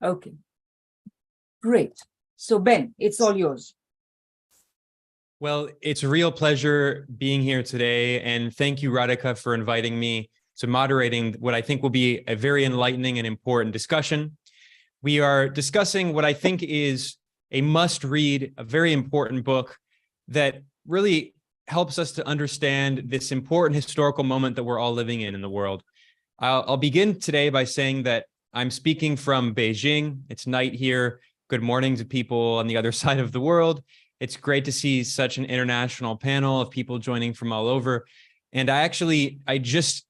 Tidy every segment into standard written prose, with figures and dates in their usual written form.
Okay, great. So Ben, it's all yours. Well, it's a real pleasure being here today, and thank you, Radhika, for inviting me to moderating what I think will be a very enlightening and important discussion. We are discussing what I think is a must-read, a very important book that really helps us to understand this important historical moment that we're all living in the world. I'll begin today by saying that I'm speaking from Beijing. It's night here. Good morning to people on the other side of the world. It's great to see such an international panel of people joining from all over. And I just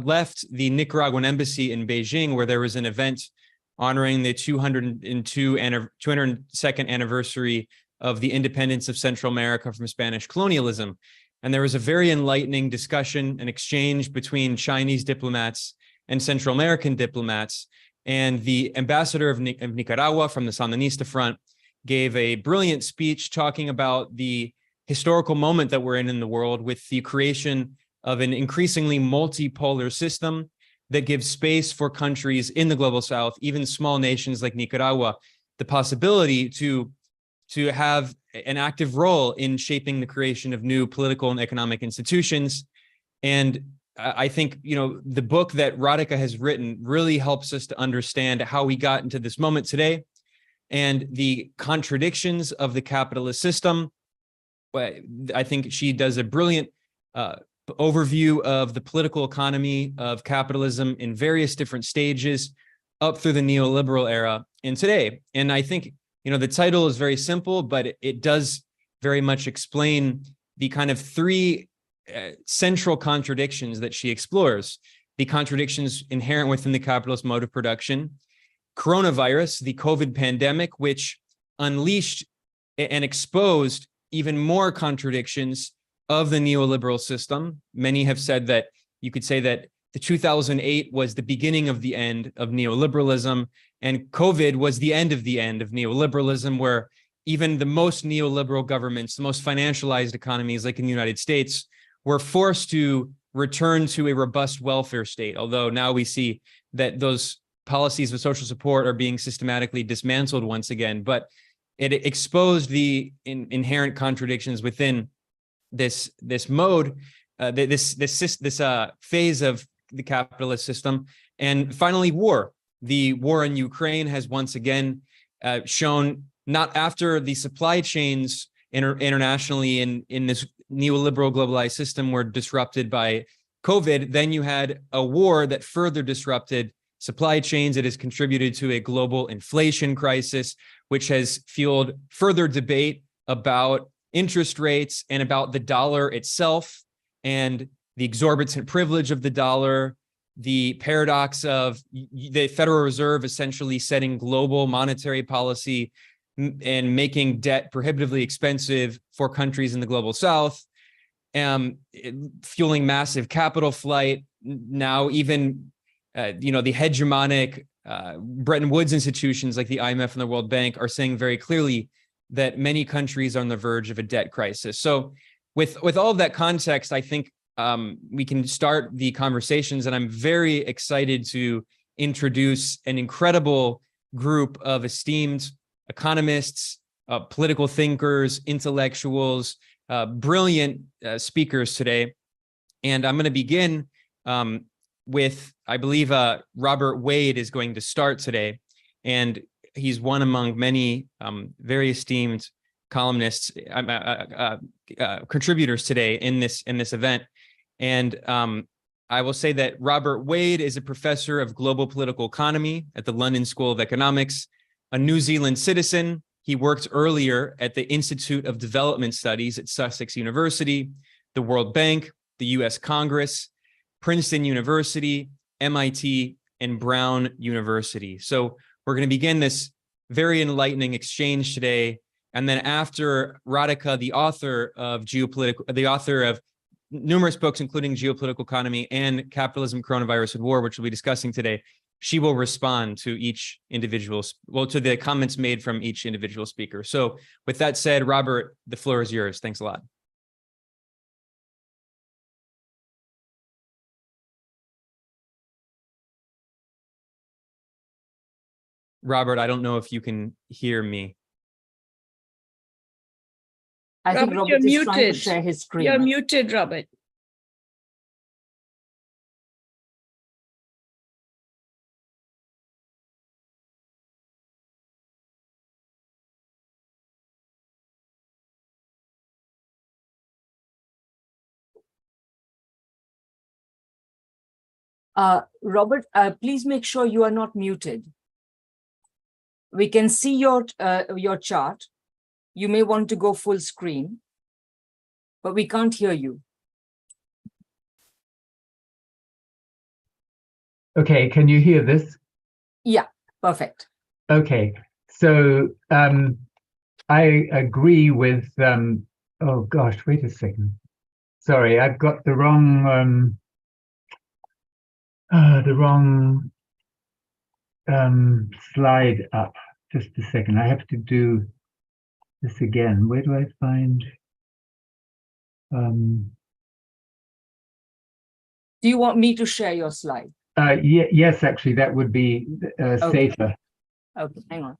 left the Nicaraguan embassy in Beijing, where there was an event honoring the 202nd anniversary of the independence of Central America from Spanish colonialism. And there was a very enlightening discussion and exchange between Chinese diplomats and Central American diplomats. And the ambassador of Nicaragua from the Sandinista front gave a brilliant speech talking about the historical moment that we're in the world, with the creation of an increasingly multipolar system that gives space for countries in the global south, even small nations like Nicaragua, the possibility to have an active role in shaping the creation of new political and economic institutions. And I think, the book that Radhika has written really helps us to understand how we got into this moment today and the contradictions of the capitalist system. I think she does a brilliant overview of the political economy of capitalism in various different stages up through the neoliberal era and today. And I think, the title is very simple, but it does very much explain the kind of three central contradictions that she explores: the contradictions inherent within the capitalist mode of production, coronavirus, the COVID pandemic, which unleashed and exposed even more contradictions of the neoliberal system. Many have said that you could say that the 2008 was the beginning of the end of neoliberalism, and COVID was the end of neoliberalism, where even the most neoliberal governments, the most financialized economies like in the United States, were forced to return to a robust welfare state, although now we see that those policies of social support are being systematically dismantled once again. But it exposed the inherent contradictions within this mode, this phase of the capitalist system. And finally, war. The war in Ukraine has once again shown, not after the supply chains internationally in this neoliberal globalized system were disrupted by COVID, then you had a war that further disrupted supply chains. It has contributed to a global inflation crisis, which has fueled further debate about interest rates and about the dollar itself and the exorbitant privilege of the dollar, the paradox of the Federal Reserve essentially setting global monetary policy and making debt prohibitively expensive for countries in the global south, fueling massive capital flight. Now even the hegemonic Bretton Woods institutions like the IMF and the World Bank are saying very clearly that many countries are on the verge of a debt crisis. So with all of that context, I think we can start the conversations, and I'm very excited to introduce an incredible group of esteemed economists, political thinkers, intellectuals, brilliant speakers today. And I'm going to begin with, I believe, Robert Wade is going to start today. And he's one among many very esteemed columnists, contributors today in this event. And I will say that Robert Wade is a professor of global political economy at the London School of Economics, a New Zealand citizen. He worked earlier at the Institute of Development Studies at Sussex University, the World Bank, the US Congress, Princeton University, MIT, and Brown University. So we're going to begin this very enlightening exchange today. And then after Radhika, the author of numerous books, including Geopolitical Economy and Capitalism, Coronavirus, and War, which we'll be discussing today, she will respond to to the comments made from each individual speaker. So with that said, Robert, the floor is yours. Thanks a lot. Robert, I don't know if you can hear me. I think Robert, Robert you're is trying to muted. share his screen. You're muted, Robert. Robert, please make sure you are not muted. We can see your chart. You may want to go full screen, but we can't hear you. Okay, can you hear this? Yeah, perfect. Okay, so I agree with, oh gosh, wait a second. Sorry, I've got the wrong slide up. Just a second, I have to do this again. Where do I find? Do you want me to share your slide? Yes, actually, that would be safer. Okay, hang on.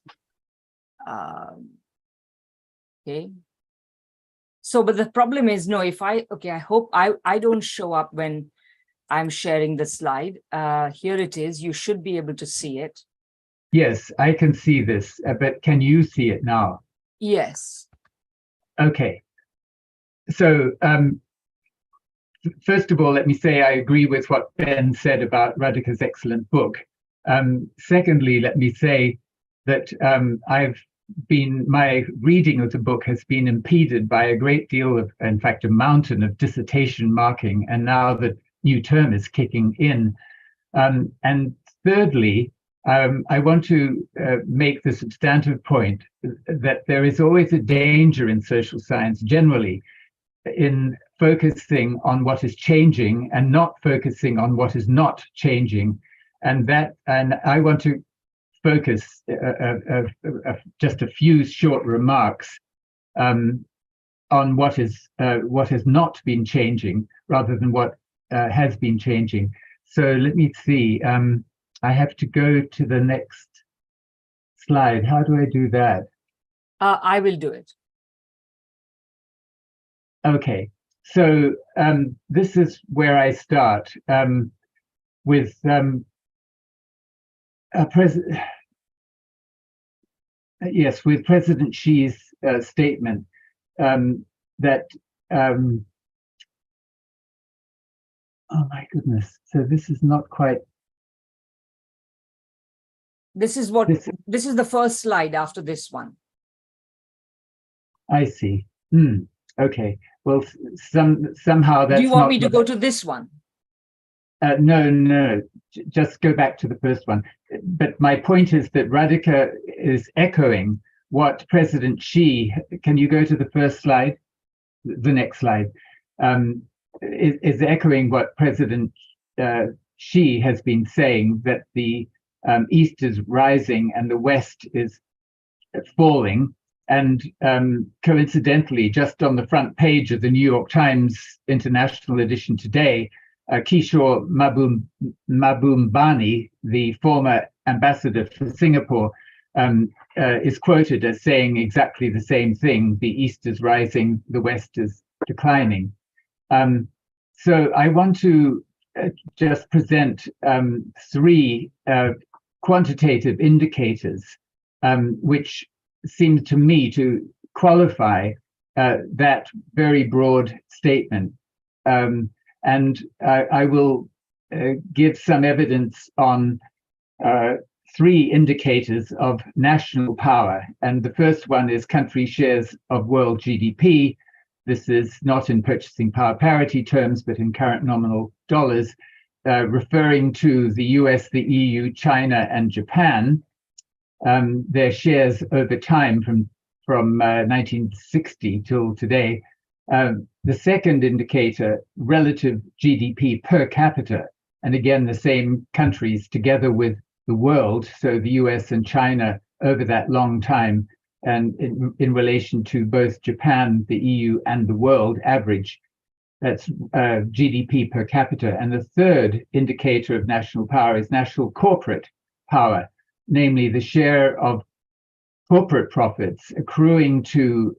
Okay. So, but the problem is, no, if I hope I don't show up when I'm sharing the slide. Here it is. You should be able to see it. Yes, I can see this, but can you see it now? Yes. Okay. So, first of all, let me say I agree with what Ben said about Radhika's excellent book. Secondly, let me say that my reading of the book has been impeded by a great deal of, in fact, a mountain of dissertation marking, and now the new term is kicking in. And thirdly, I want to make the substantive point that there is always a danger in social science generally in focusing on what is changing and not focusing on what is not changing. And I want to focus just a few short remarks on what has not been changing rather than what has been changing. So let me see. I have to go to the next slide. How do I do that? I will do it. Okay, so this is where I start with with President Xi's statement that oh my goodness, so this is not quite. This is the first slide after this one. I see. Okay. Well, somehow that's. Do you want me to go to this one? No. Just go back to the first one. But my point is that Radhika is echoing what President Xi. Can you go to the first slide? The next slide is echoing what President Xi has been saying, that the East is rising and the West is falling. And coincidentally, just on the front page of the New York Times International edition today, Kishore Mahbubani, the former ambassador for Singapore, is quoted as saying exactly the same thing. The East is rising, the West is declining. So I want to just present three quantitative indicators which seems to me to qualify that very broad statement. And I will give some evidence on three indicators of national power. And the first one is country shares of world GDP. This is not in purchasing power parity terms, but in current nominal dollars, referring to the US, the EU, China, and Japan. Their shares over time from 1960 till today. The second indicator, relative GDP per capita, and again, the same countries together with the world, so the US and China over that long time, and in relation to both Japan, the EU, and the world average. That's GDP per capita. And the third indicator of national power is national corporate power, namely the share of corporate profits accruing to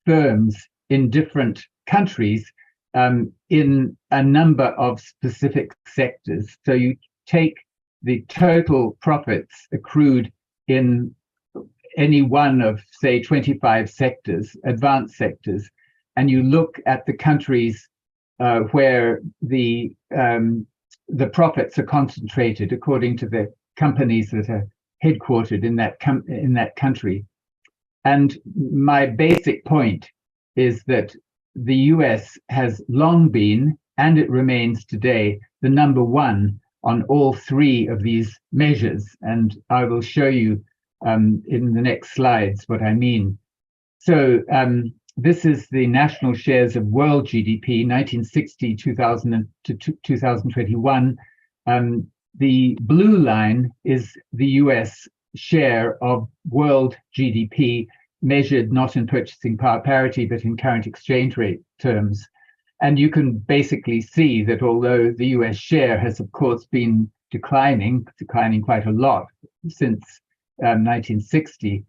firms in different countries in a number of specific sectors. So you take the total profits accrued in any one of, say, 25 sectors, advanced sectors, and you look at the countries where the profits are concentrated according to the companies that are headquartered in that country. And my basic point is that the US has long been, and it remains today, the number one on all three of these measures. And I will show you in the next slides what I mean. So this is the national shares of world GDP, 1960, 2000 to 2021. The blue line is the US share of world GDP, measured not in purchasing power parity, but in current exchange rate terms. And you can basically see that although the US share has, of course, been declining quite a lot since 1960,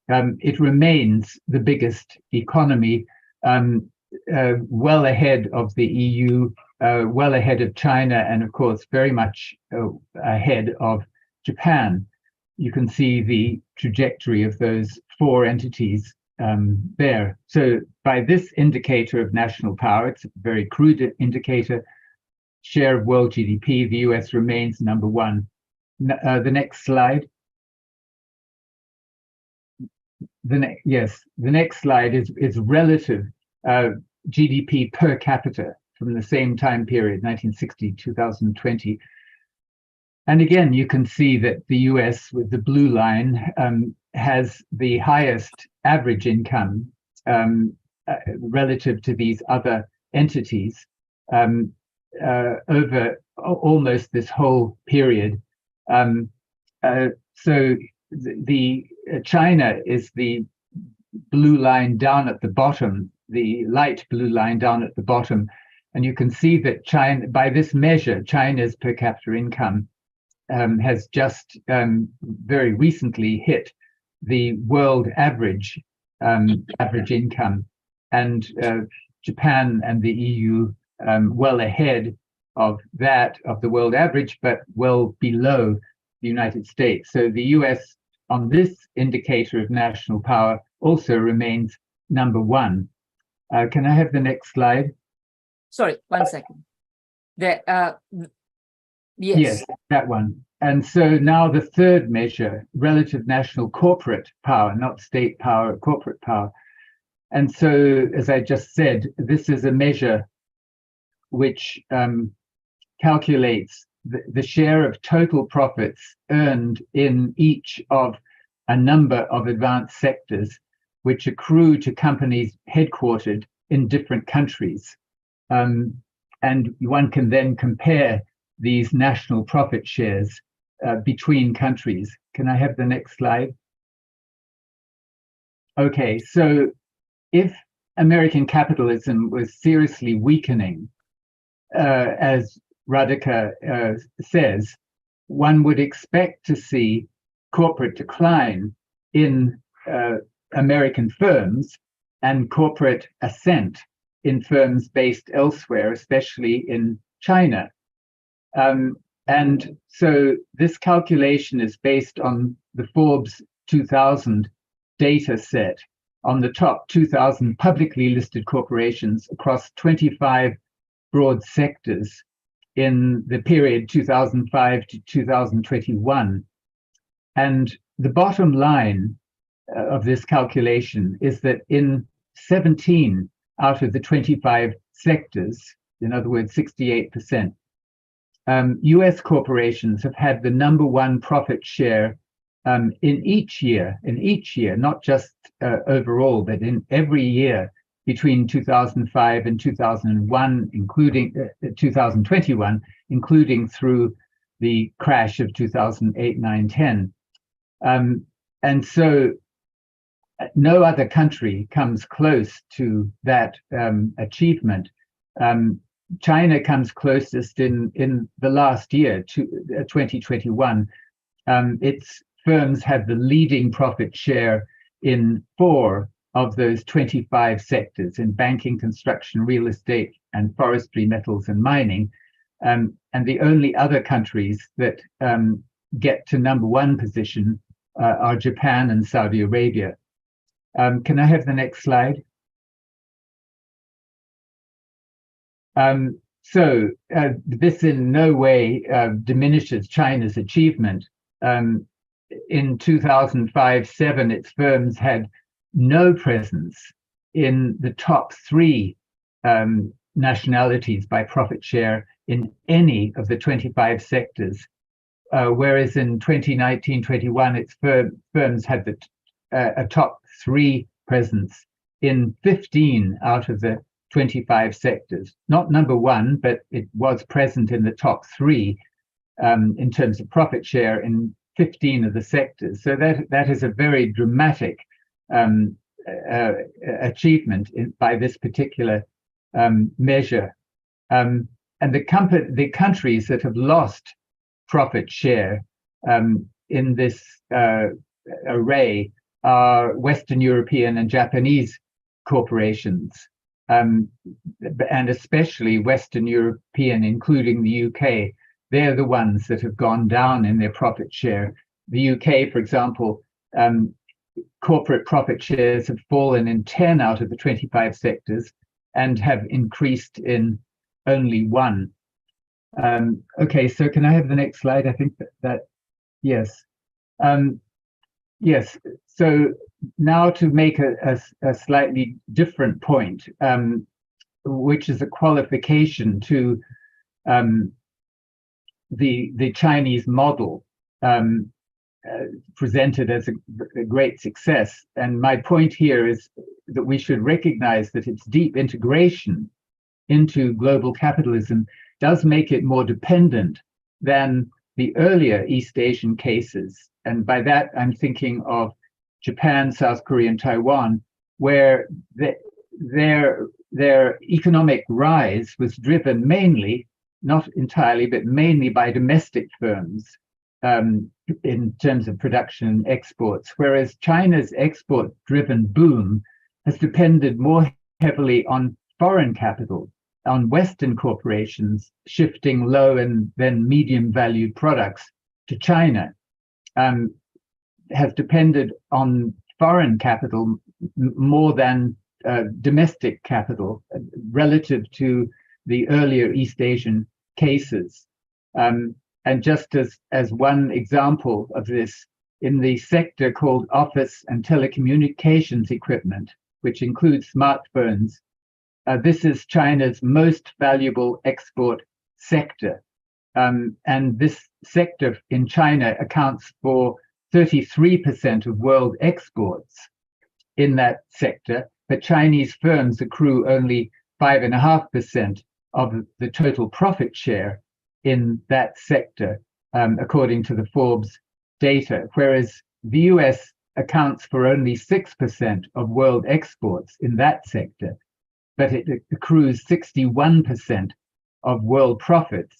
it remains the biggest economy, well ahead of the EU, well ahead of China, and of course, very much ahead of Japan. You can see the trajectory of those four entities there. So by this indicator of national power, it's a very crude indicator, share of world GDP, the US remains number one. The next slide. The next slide is relative GDP per capita from the same time period, 1960 to 2020. And again, you can see that the US with the blue line has the highest average income relative to these other entities over almost this whole period. So the China is the blue line down at the bottom, the light blue line down at the bottom. And you can see that China, by this measure, China's per capita income has just very recently hit the world average income, and Japan and the EU well ahead of that, of the world average, but well below the United States. So the US on this indicator of national power also remains number one. Can I have the next slide? Sorry, 1 second. Yes, that one. And so now the third measure, relative national corporate power, not state power, corporate power. And so, as I just said, this is a measure which calculates the share of total profits earned in each of a number of advanced sectors which accrue to companies headquartered in different countries. And one can then compare these national profit shares between countries. Can I have the next slide? Okay, so if American capitalism was seriously weakening, as Radhika says, one would expect to see corporate decline in American firms and corporate ascent in firms based elsewhere, especially in China. And so this calculation is based on the Forbes 2000 data set. On the top, 2,000 publicly listed corporations across 25 broad sectors in the period 2005 to 2021. And the bottom line of this calculation is that in 17 out of the 25 sectors, in other words, 68%, US corporations have had the number one profit share in each year, not just overall, but in every year between 2005 and 2001, including 2021, including through the crash of 2008, 9, 10. And so no other country comes close to that achievement. China comes closest in the last year, to 2021, its firms had the leading profit share in 4 of those 25 sectors, in banking, construction, real estate, and forestry, metals, and mining. And the only other countries that get to number 1 position are Japan and Saudi Arabia. Can I have the next slide? So this in no way diminishes China's achievement. In 2005-07, its firms had no presence in the top 3 nationalities by profit share in any of the 25 sectors, whereas in 2019-21, its firms had a top 3 presence in 15 out of the 25 sectors. Not number 1, but it was present in the top 3 in terms of profit share in 15 of the sectors. So that is a very dramatic achievement by this particular measure. And the countries that have lost profit share in this array are Western European and Japanese corporations, and especially Western European, including the UK. They're the ones that have gone down in their profit share. The UK, for example, corporate profit shares have fallen in 10 out of the 25 sectors and have increased in only 1. Okay, so can I have the next slide? I think that yes. Yes, so now to make a slightly different point, which is a qualification to the Chinese model presented as a great success. And my point here is that we should recognize that its deep integration into global capitalism does make it more dependent than the earlier East Asian cases. And by that, I'm thinking of Japan, South Korea, and Taiwan, where their economic rise was driven mainly, not entirely, but mainly by domestic firms in terms of production and exports, whereas China's export-driven boom has depended more heavily on foreign capital, on Western corporations shifting low and then medium-valued products to China. Has depended on foreign capital more than domestic capital relative to the earlier East Asian cases. And just as one example of this, in the sector called office and telecommunications equipment, which includes smartphones, this is China's most valuable export sector. And this sector in China accounts for 33% of world exports in that sector, but Chinese firms accrue only 5.5% of the total profit share in that sector, according to the Forbes data, whereas the US accounts for only 6% of world exports in that sector, but it accrues 61% of world profits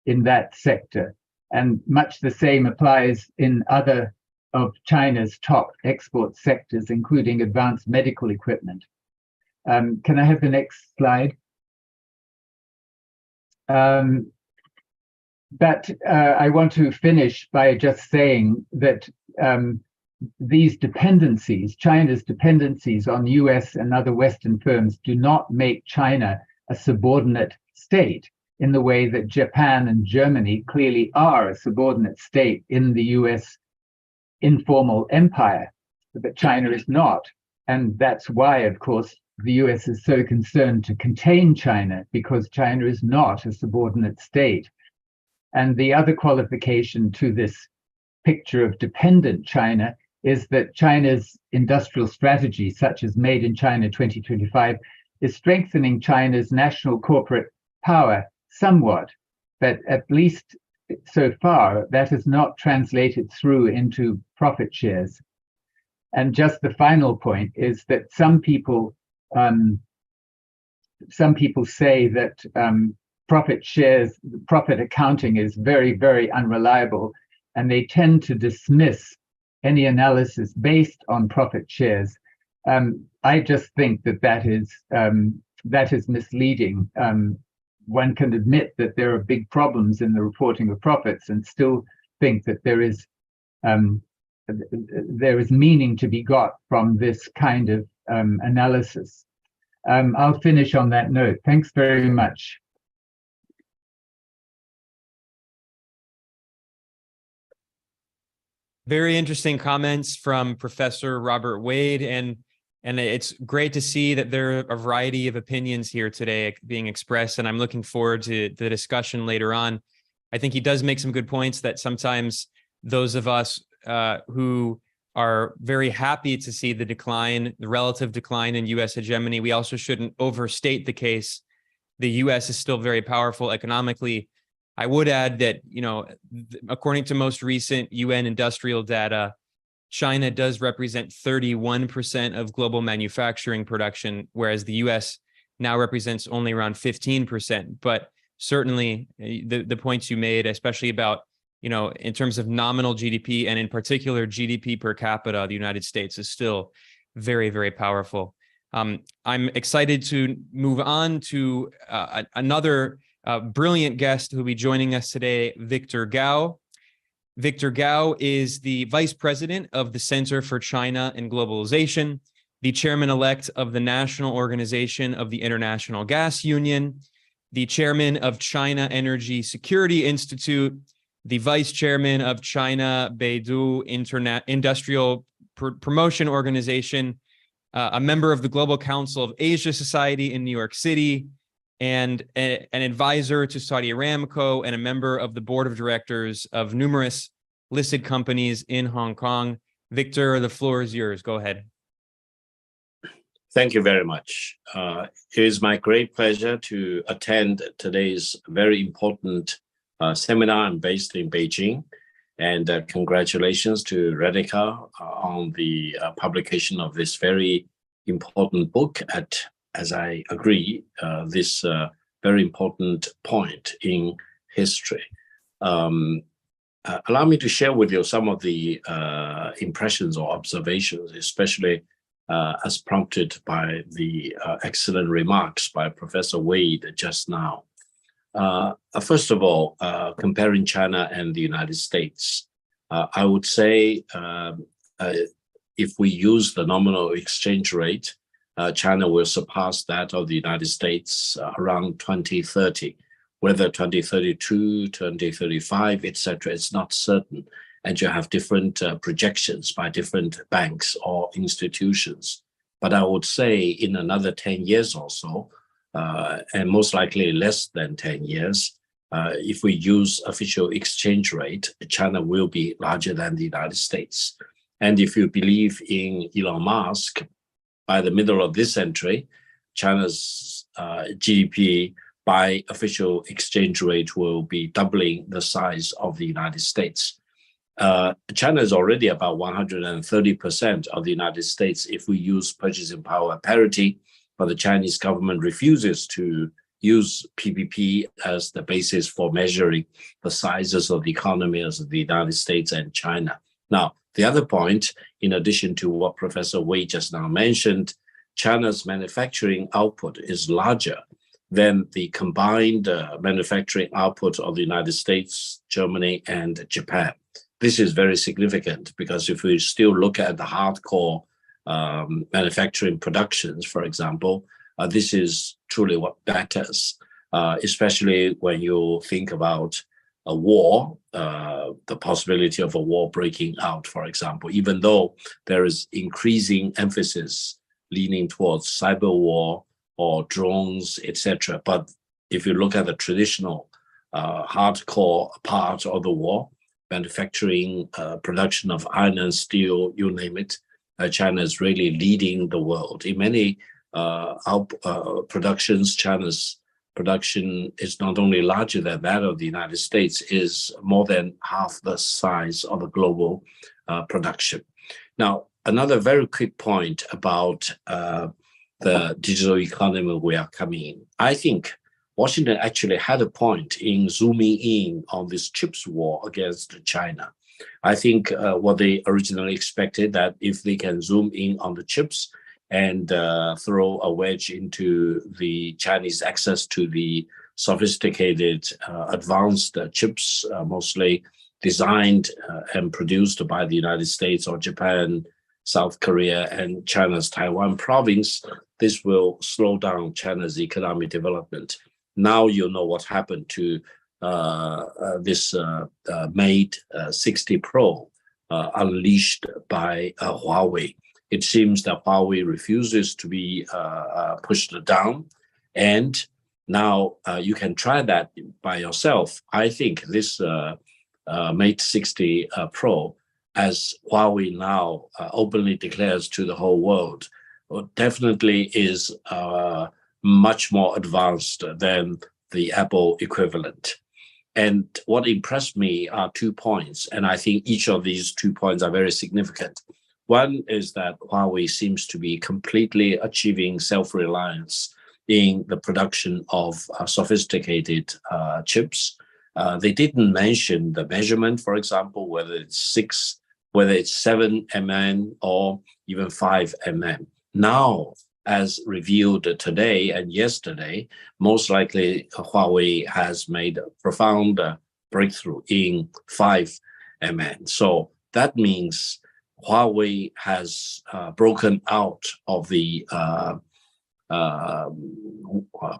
in that sector. And much the same applies in other of China's top export sectors, including advanced medical equipment. Can I have the next slide? But I want to finish by just saying that these dependencies, China's dependencies on US and other Western firms, do not make China a subordinate state in the way that Japan and Germany clearly are a subordinate state in the US informal empire, but China is not. And that's why, of course, the US is so concerned to contain China, because China is not a subordinate state. And the other qualification to this picture of dependent China is that China's industrial strategy, such as Made in China 2025, is strengthening China's national corporate power somewhat, but at least so far, that has not translated through into profit shares. And just the final point is that some people say that profit shares, profit accounting is very, very unreliable, and they tend to dismiss any analysis based on profit shares. I just think that is misleading. One can admit that there are big problems in the reporting of profits and still think that there is meaning to be got from this kind of analysis. I'll finish on that note. Thanks very much. Very interesting comments from Professor Robert Wade, and it's great to see that there are a variety of opinions here today being expressed, and I'm looking forward to the discussion later on. I think he does make some good points that sometimes those of us who are very happy to see the relative decline in U.S. hegemony, we also shouldn't overstate the case. The U.S. is still very powerful economically. I would add that, according to most recent UN industrial data, China does represent 31% of global manufacturing production, whereas the US now represents only around 15%. But certainly the points you made, especially about, in terms of nominal GDP and in particular GDP per capita, the United States is still very, very powerful. I'm excited to move on to another brilliant guest who will be joining us today, Victor Gao. Victor Gao is the Vice President of the Center for China and Globalization, the Chairman-elect of the National Organization of the International Gas Union, the Chairman of China Energy Security Institute, the Vice Chairman of China Beidou Industrial Promotion Organization, a member of the Global Council of Asia Society in New York City, and an advisor to Saudi Aramco and a member of the board of directors of numerous listed companies in Hong Kong. Victor, the floor is yours. Go ahead. Thank you very much. It is my great pleasure to attend today's very important seminar. I'm based in Beijing, and congratulations to Radhika on the publication of this very important book as I agree, this very important point in history. Allow me to share with you some of the impressions or observations, especially as prompted by the excellent remarks by Professor Wade just now. First of all, comparing China and the United States, I would say if we use the nominal exchange rate, China will surpass that of the United States around 2030. Whether 2032, 2035, etc., it's not certain. And you have different projections by different banks or institutions. But I would say in another 10 years or so, and most likely less than 10 years, if we use official exchange rate, China will be larger than the United States. And if you believe in Elon Musk, by the middle of this century, China's GDP by official exchange rate will be doubling the size of the United States. China is already about 130% of the United States if we use purchasing power parity, but the Chinese government refuses to use PPP as the basis for measuring the sizes of the economies of the United States and China. Now, the other point, in addition to what Professor Wei just now mentioned, China's manufacturing output is larger than the combined manufacturing output of the United States, Germany, and Japan. This is very significant because if we still look at the hardcore manufacturing productions, for example, this is truly what matters, especially when you think about a war, the possibility of a war breaking out, for example, even though there is increasing emphasis leaning towards cyber war or drones, etc. But if you look at the traditional hardcore part of the war, manufacturing, production of iron and steel, you name it, China is really leading the world. In many productions, China's production is not only larger than that of the United States, is more than half the size of the global production. Now, another very quick point about the digital economy we are coming in. I think Washington actually had a point in zooming in on this chips war against China. I think what they originally expected, that if they can zoom in on the chips and throw a wedge into the Chinese access to the sophisticated, advanced chips, mostly designed and produced by the United States or Japan, South Korea, and China's Taiwan province, this will slow down China's economic development. Now you know what happened to this Mate 60 Pro unleashed by Huawei. It seems that Huawei refuses to be pushed down, and now you can try that by yourself. I think this Mate 60 Pro, as Huawei now openly declares to the whole world, definitely is much more advanced than the Apple equivalent. And what impressed me are 2 points, and I think each of these 2 points are very significant. One is that Huawei seems to be completely achieving self-reliance in the production of sophisticated chips. They didn't mention the measurement, for example, whether it's 7 mm or even 5 mm. Now, as revealed today and yesterday, most likely Huawei has made a profound breakthrough in 5 mm. So that means Huawei has broken out of the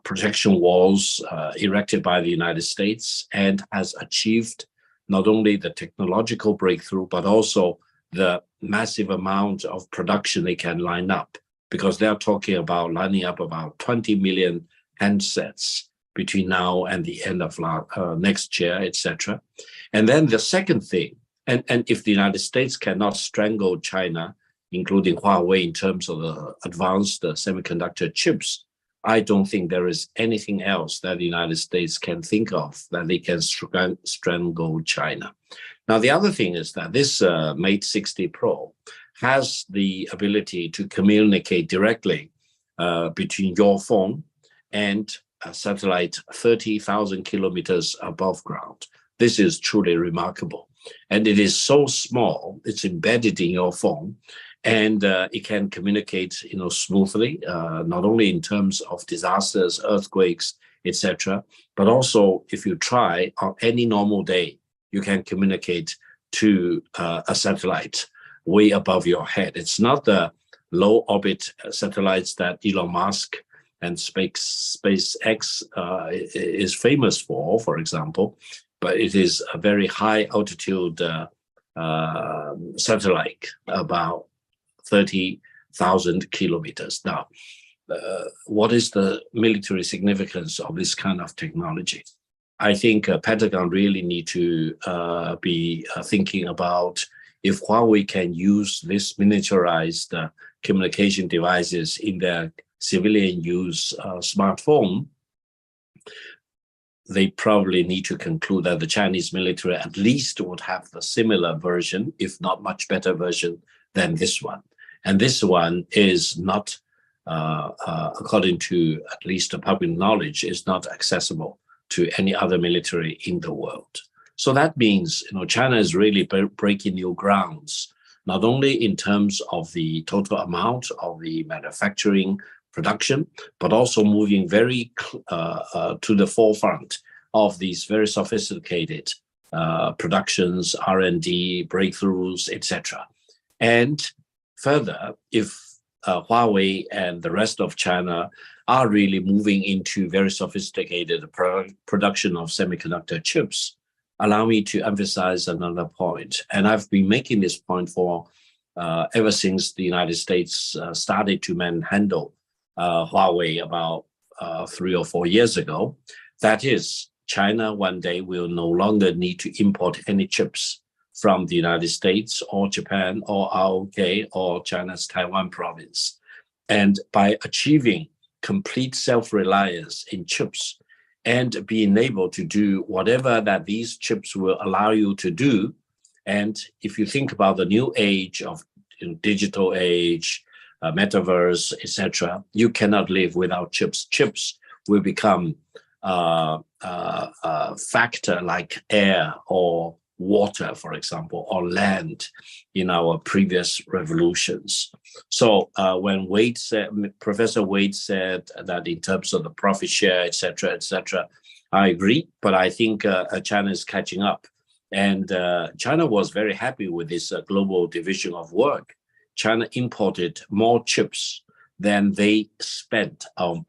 protection walls erected by the United States and has achieved not only the technological breakthrough, but also the massive amount of production they can line up, because they're talking about lining up about 20 million handsets between now and the end of next year, etc. And then the second thing, and if the United States cannot strangle China, including Huawei, in terms of the advanced semiconductor chips, I don't think there is anything else that the United States can think of that they can strangle China. Now, the other thing is that this Mate 60 Pro has the ability to communicate directly between your phone and a satellite 30,000 kilometers above ground. This is truly remarkable. And it is so small, it's embedded in your phone, and it can communicate smoothly, not only in terms of disasters, earthquakes, etc., but also if you try on any normal day, you can communicate to a satellite way above your head. It's not the low orbit satellites that Elon Musk and SpaceX is famous for example, but it is a very high altitude satellite, about 30,000 kilometers. Now, what is the military significance of this kind of technology? I think Pentagon really need to be thinking about if Huawei can use this miniaturized communication devices in their civilian use smartphone, they probably need to conclude that the Chinese military at least would have a similar version, if not much better version than this one. And this one is not, according to at least the public knowledge, is not accessible to any other military in the world. So that means, China is really breaking new grounds, not only in terms of the total amount of the manufacturing production, but also moving very to the forefront of these very sophisticated productions, R&D, breakthroughs, etc. And further, if Huawei and the rest of China are really moving into very sophisticated production of semiconductor chips, allow me to emphasize another point. And I've been making this point for ever since the United States started to manhandle Huawei about 3 or 4 years ago. That is, China one day will no longer need to import any chips from the United States or Japan or ROK or China's Taiwan province. And by achieving complete self-reliance in chips and being able to do whatever that these chips will allow you to do, and if you think about the new age of digital age, metaverse, etc., you cannot live without chips. Chips will become a factor like air or water, for example, or land in our previous revolutions. So when Professor Wade said that in terms of the profit share, et cetera, I agree, but I think China is catching up. And China was very happy with this global division of work. China imported more chips than they spent on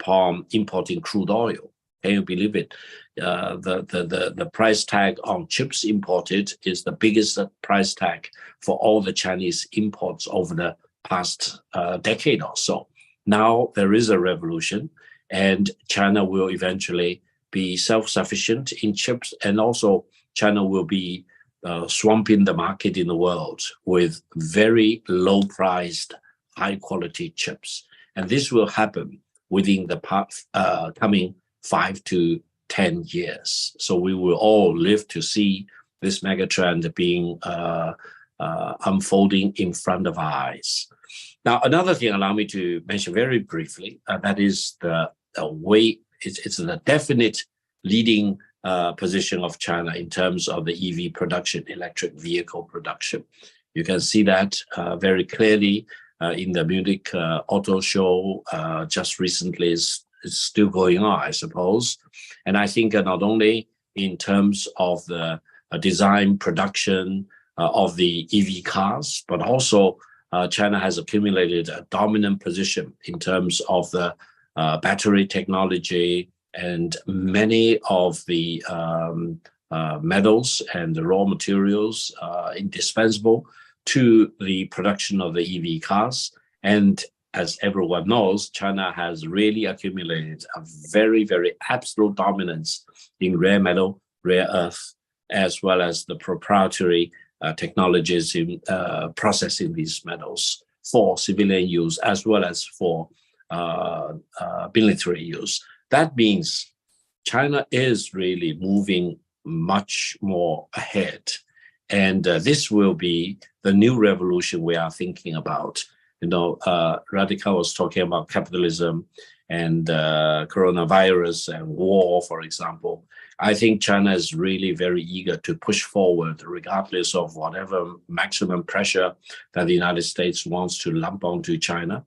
importing crude oil. Can you believe it? The price tag on chips imported is the biggest price tag for all the Chinese imports over the past decade or so. Now there is a revolution, and China will eventually be self-sufficient in chips, and also China will be swamping the market in the world with very low-priced, high-quality chips. And this will happen within the coming 5 to 10 years. So we will all live to see this megatrend being unfolding in front of our eyes. Now, another thing, allow me to mention very briefly, that is the way it's the definite leading position of China in terms of the EV production, electric vehicle production. You can see that very clearly in the Munich Auto Show just recently. It's still going on, I suppose. And I think not only in terms of the design production of the EV cars, but also China has accumulated a dominant position in terms of the battery technology, and many of the metals and the raw materials indispensable to the production of the EV cars. And as everyone knows, China has really accumulated a very, very absolute dominance in rare metal, rare earth, as well as the proprietary technologies in processing these metals for civilian use, as well as for military use. That means China is really moving much more ahead. And this will be the new revolution we are thinking about. You know, Radhika was talking about capitalism and coronavirus and war, for example. I think China is really very eager to push forward, regardless of whatever maximum pressure that the United States wants to lump onto China.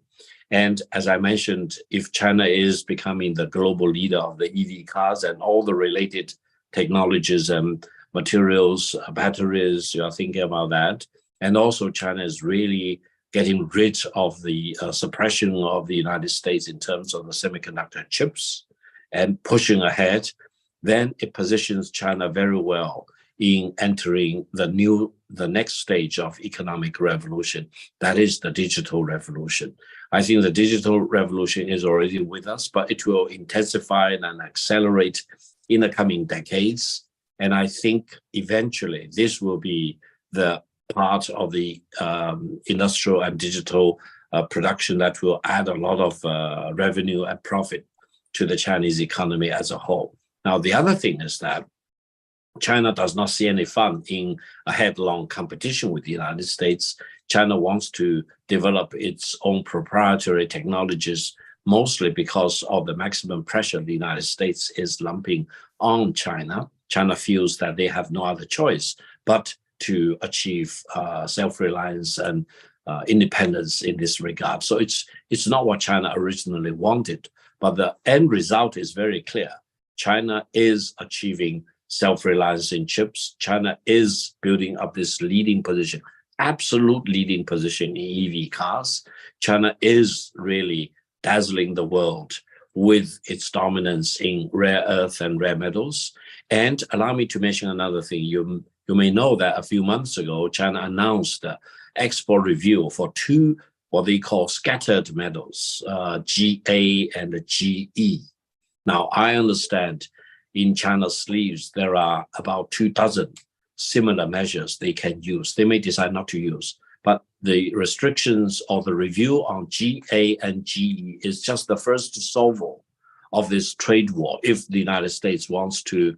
And as I mentioned, if China is becoming the global leader of the EV cars and all the related technologies and materials, batteries, you are thinking about that. And also China is really getting rid of the suppression of the United States in terms of the semiconductor chips and pushing ahead, then it positions China very well in entering the next stage of economic revolution. That is the digital revolution. I think the digital revolution is already with us, but it will intensify and accelerate in the coming decades. And I think eventually this will be the part of the industrial and digital production that will add a lot of revenue and profit to the Chinese economy as a whole. Now, the other thing is that China does not see any fun in a headlong competition with the United States. China wants to develop its own proprietary technologies, mostly because of the maximum pressure the United States is lumping on China. China feels that they have no other choice but to achieve self-reliance and independence in this regard. So it's not what China originally wanted, but the end result is very clear. China is achieving self-reliance in chips. China is building up this leading position, absolute leading position in EV cars. China is really dazzling the world with its dominance in rare earth and rare metals. And allow me to mention another thing. You may know that a few months ago, China announced the export review for two what they call scattered metals, GA and GE. Now, I understand in China's sleeves, there are about 24 similar measures they can use. They may decide not to use, but the restrictions of the review on GA and GE is just the first salvo of this trade war if the United States wants to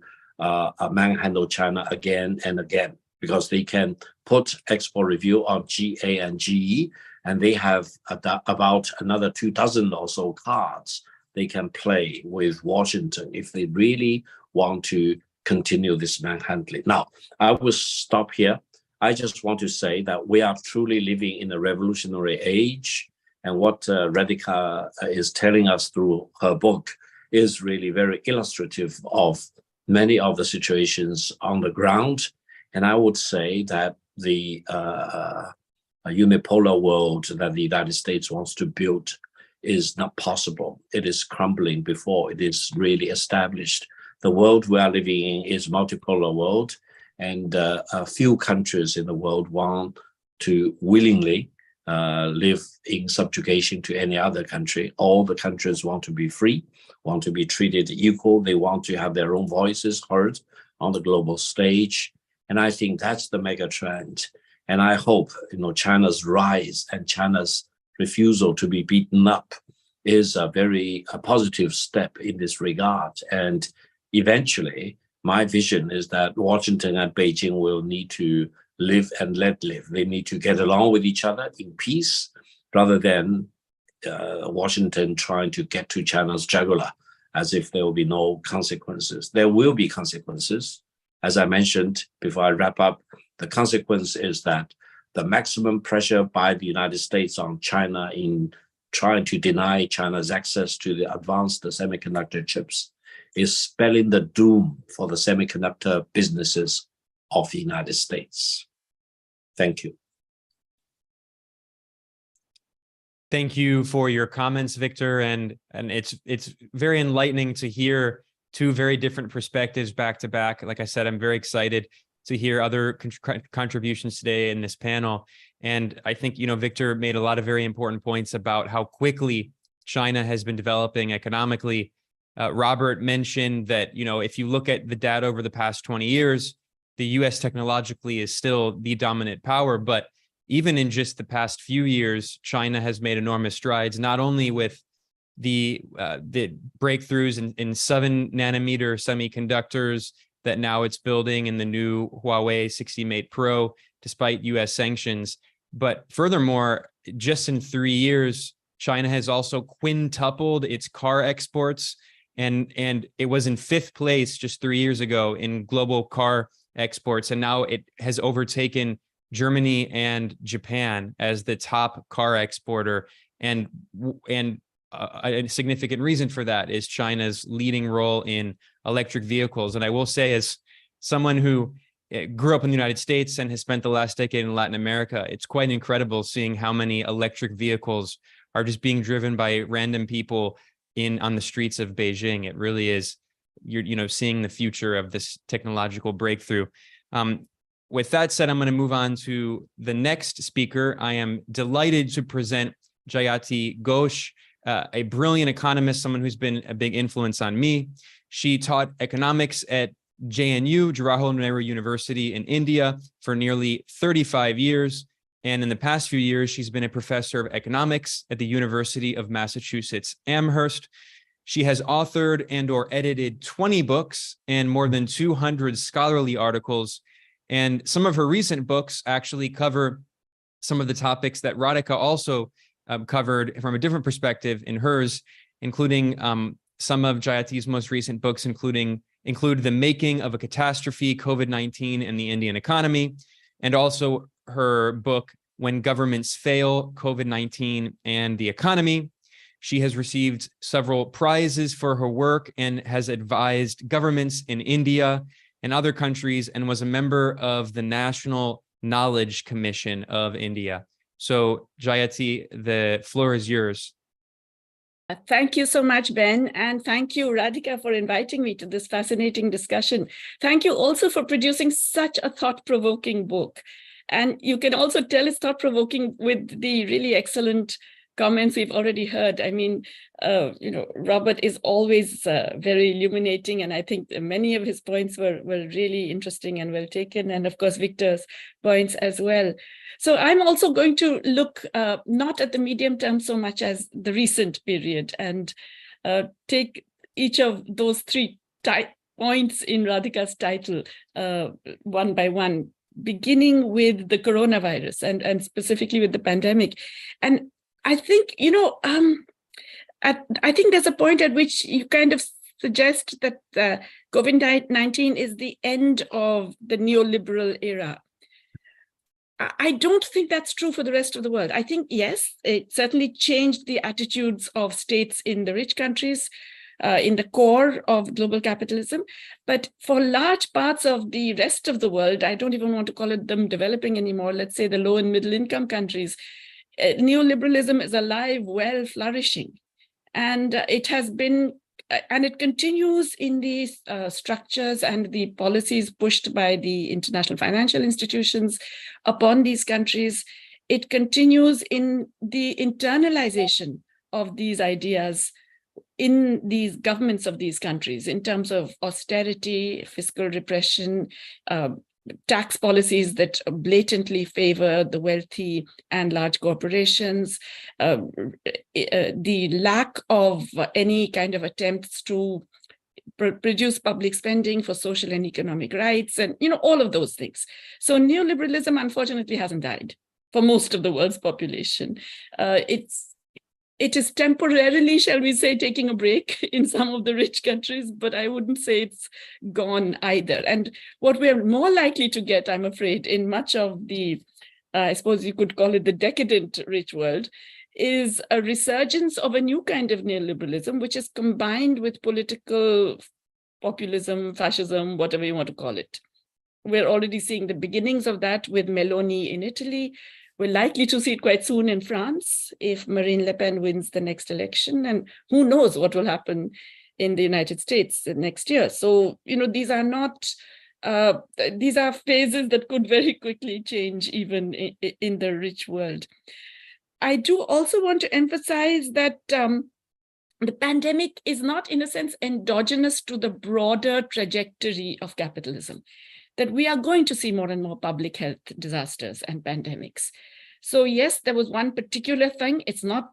manhandle China again and again, because they can put export review on GA and GE, and they have about another 24 or so cards they can play with Washington if they really want to continue this manhandling. Now, I will stop here. I just want to say that we are truly living in a revolutionary age, and what Radhika is telling us through her book is really very illustrative of many of the situations on the ground. And I would say that the unipolar world that the United States wants to build is not possible. It is crumbling before it is really established. The world we are living in is multipolar world, and a few countries in the world want to willingly live in subjugation to any other country. All the countries want to be free, want to be treated equal. They want to have their own voices heard on the global stage. And I think that's the mega trend. And I hope, China's rise and China's refusal to be beaten up is a very positive step in this regard. And eventually, my vision is that Washington and Beijing will need to live and let live. They need to get along with each other in peace, rather than Washington trying to get to China's jugular as if there will be no consequences. There will be consequences. As I mentioned before I wrap up, the consequence is that the maximum pressure by the United States on China in trying to deny China's access to the advanced semiconductor chips is spelling the doom for the semiconductor businesses of the United States. Thank you. Thank you for your comments, Victor. And it's very enlightening to hear two very different perspectives back to back. Like I said, I'm very excited to hear other contributions today in this panel. And I think, Victor made a lot of very important points about how quickly China has been developing economically. Robert mentioned that, if you look at the data over the past 20 years, the US technologically is still the dominant power, but even in just the past few years, China has made enormous strides, not only with the breakthroughs in 7 nanometer semiconductors that now it's building in the new Huawei 60 Mate Pro, despite US sanctions, but furthermore, just in 3 years, China has also quintupled its car exports, and it was in 5th place just 3 years ago in global car exports, and now it has overtaken Germany and Japan as the top car exporter. And a significant reason for that is China's leading role in electric vehicles. And I will say, as someone who grew up in the United States and has spent the last decade in Latin America, it's quite incredible seeing how many electric vehicles are just being driven by random people on the streets of Beijing. It really is, you're seeing the future of this technological breakthrough. With that said, I'm going to move on to the next speaker. I am delighted to present Jayati Ghosh, a brilliant economist, someone who's been a big influence on me. She taught economics at JNU, Jawaharlal Nehru University in India, for nearly 35 years. And in the past few years, she's been a professor of economics at the University of Massachusetts Amherst. She has authored and/or edited 20 books and more than 200 scholarly articles. And some of her recent books actually cover some of the topics that Radhika also covered from a different perspective in hers, including some of Jayati's most recent books include The Making of a Catastrophe, COVID-19 and the Indian Economy, and also her book, When Governments Fail, COVID-19 and the Economy. She has received several prizes for her work and has advised governments in India and other countries, and was a member of the National Knowledge Commission of India. So, Jayati, the floor is yours. Thank you so much, Ben. And thank you, Radhika, for inviting me to this fascinating discussion. Thank you also for producing such a thought-provoking book. And you can also tell it's thought-provoking with the really excellent comments we've already heard. I mean, Robert is always very illuminating, and I think many of his points were really interesting and well taken, and of course, Victor's points as well. So I'm also going to look not at the medium term so much as the recent period, and take each of those 3 points in Radhika's title one by one, beginning with the coronavirus and specifically with the pandemic. And I think, I think there's a point at which you kind of suggest that COVID-19 is the end of the neoliberal era. I don't think that's true for the rest of the world. I think, yes, it certainly changed the attitudes of states in the rich countries, in the core of global capitalism. But for large parts of the rest of the world, I don't even want to call it them developing anymore, let's say the low and middle income countries, neoliberalism is alive, well, flourishing. And it has been, and it continues in these structures and the policies pushed by the international financial institutions upon these countries. It continues in the internalization of these ideas in these governments of these countries in terms of austerity, fiscal repression, tax policies that blatantly favor the wealthy and large corporations, the lack of any kind of attempts to produce public spending for social and economic rights, and all of those things. So neoliberalism, unfortunately, hasn't died for most of the world's population. It is temporarily, shall we say, taking a break in some of the rich countries, but I wouldn't say it's gone either. And what we're more likely to get, I'm afraid, in much of the, I suppose you could call it the decadent rich world, is a resurgence of a new kind of neoliberalism, which is combined with political populism, fascism, whatever you want to call it. We're already seeing the beginnings of that with Meloni in Italy. We're likely to see it quite soon in France if Marine Le Pen wins the next election, and who knows what will happen in the United States next year. So, these are not, these are phases that could very quickly change even in the rich world. I do also want to emphasize that the pandemic is not, in a sense, endogenous to the broader trajectory of capitalism, that we are going to see more and more public health disasters and pandemics. So yes, there was one particular thing. It's not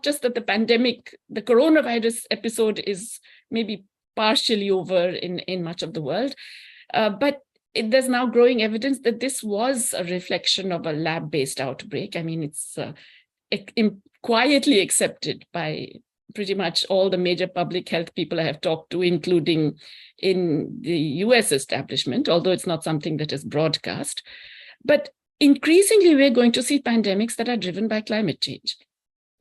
just that the pandemic, the coronavirus episode is maybe partially over in much of the world, but there's now growing evidence that this was a reflection of a lab-based outbreak. I mean, it's quietly accepted by pretty much all the major public health people I have talked to, including in the US establishment, although it's not something that is broadcast. But increasingly, we're going to see pandemics that are driven by climate change.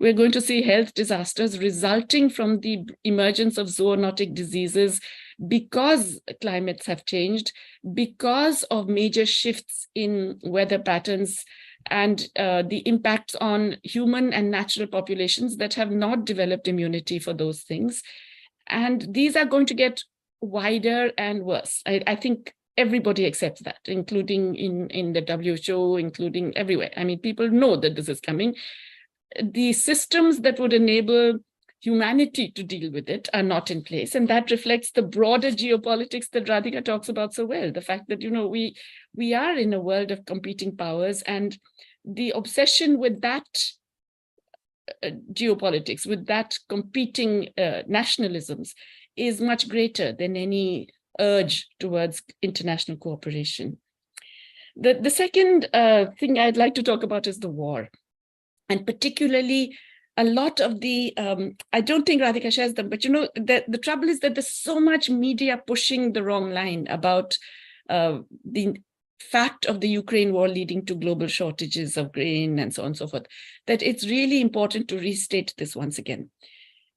We're going to see health disasters resulting from the emergence of zoonotic diseases because climates have changed, because of major shifts in weather patterns and the impacts on human and natural populations that have not developed immunity for those things. And these are going to get wider and worse. I think everybody accepts that, including in the WHO, including everywhere. I mean, people know that this is coming. The systems that would enable humanity to deal with it are not in place. And that reflects the broader geopolitics that Radhika talks about so well. The fact that, we are in a world of competing powers, and the obsession with that geopolitics, with that competing nationalisms is much greater than any urge towards international cooperation. The second thing I'd like to talk about is the war. And particularly a lot of the, I don't think Radhika shares them, but the trouble is that there's so much media pushing the wrong line about the fact of the Ukraine war leading to global shortages of grain and so on and so forth, that it's really important to restate this once again.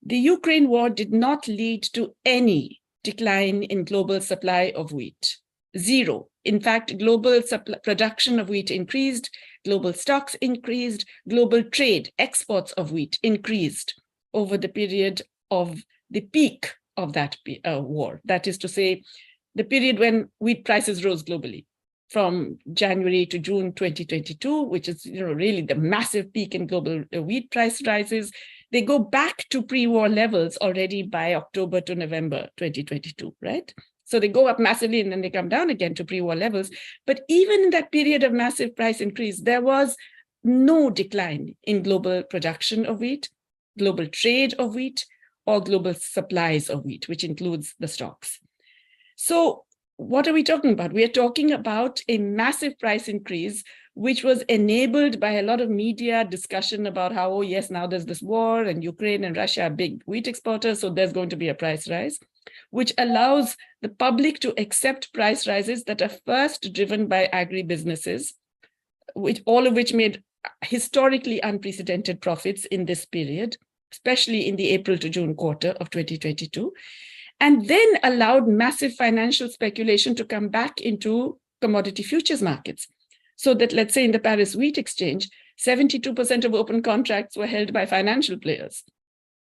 The Ukraine war did not lead to any decline in global supply of wheat. Zero. In fact, global production of wheat increased, global stocks increased, global trade, exports of wheat increased over the period of the peak of that war. That is to say, the period when wheat prices rose globally from January to June 2022, which is really the massive peak in global wheat price rises. They go back to pre-war levels already by October to November 2022, right? So they go up massively and then they come down again to pre-war levels. But even in that period of massive price increase, there was no decline in global production of wheat, global trade of wheat, or global supplies of wheat, which includes the stocks. So what are we talking about? We are talking about a massive price increase, which was enabled by a lot of media discussion about how, oh yes, now there's this war and Ukraine and Russia are big wheat exporters, so there's going to be a price rise. which allows the public to accept price rises that are first driven by agribusinesses, all of which made historically unprecedented profits in this period, especially in the April to June quarter of 2022, and then allowed massive financial speculation to come back into commodity futures markets. So that, let's say in the Paris Wheat Exchange, 72% of open contracts were held by financial players.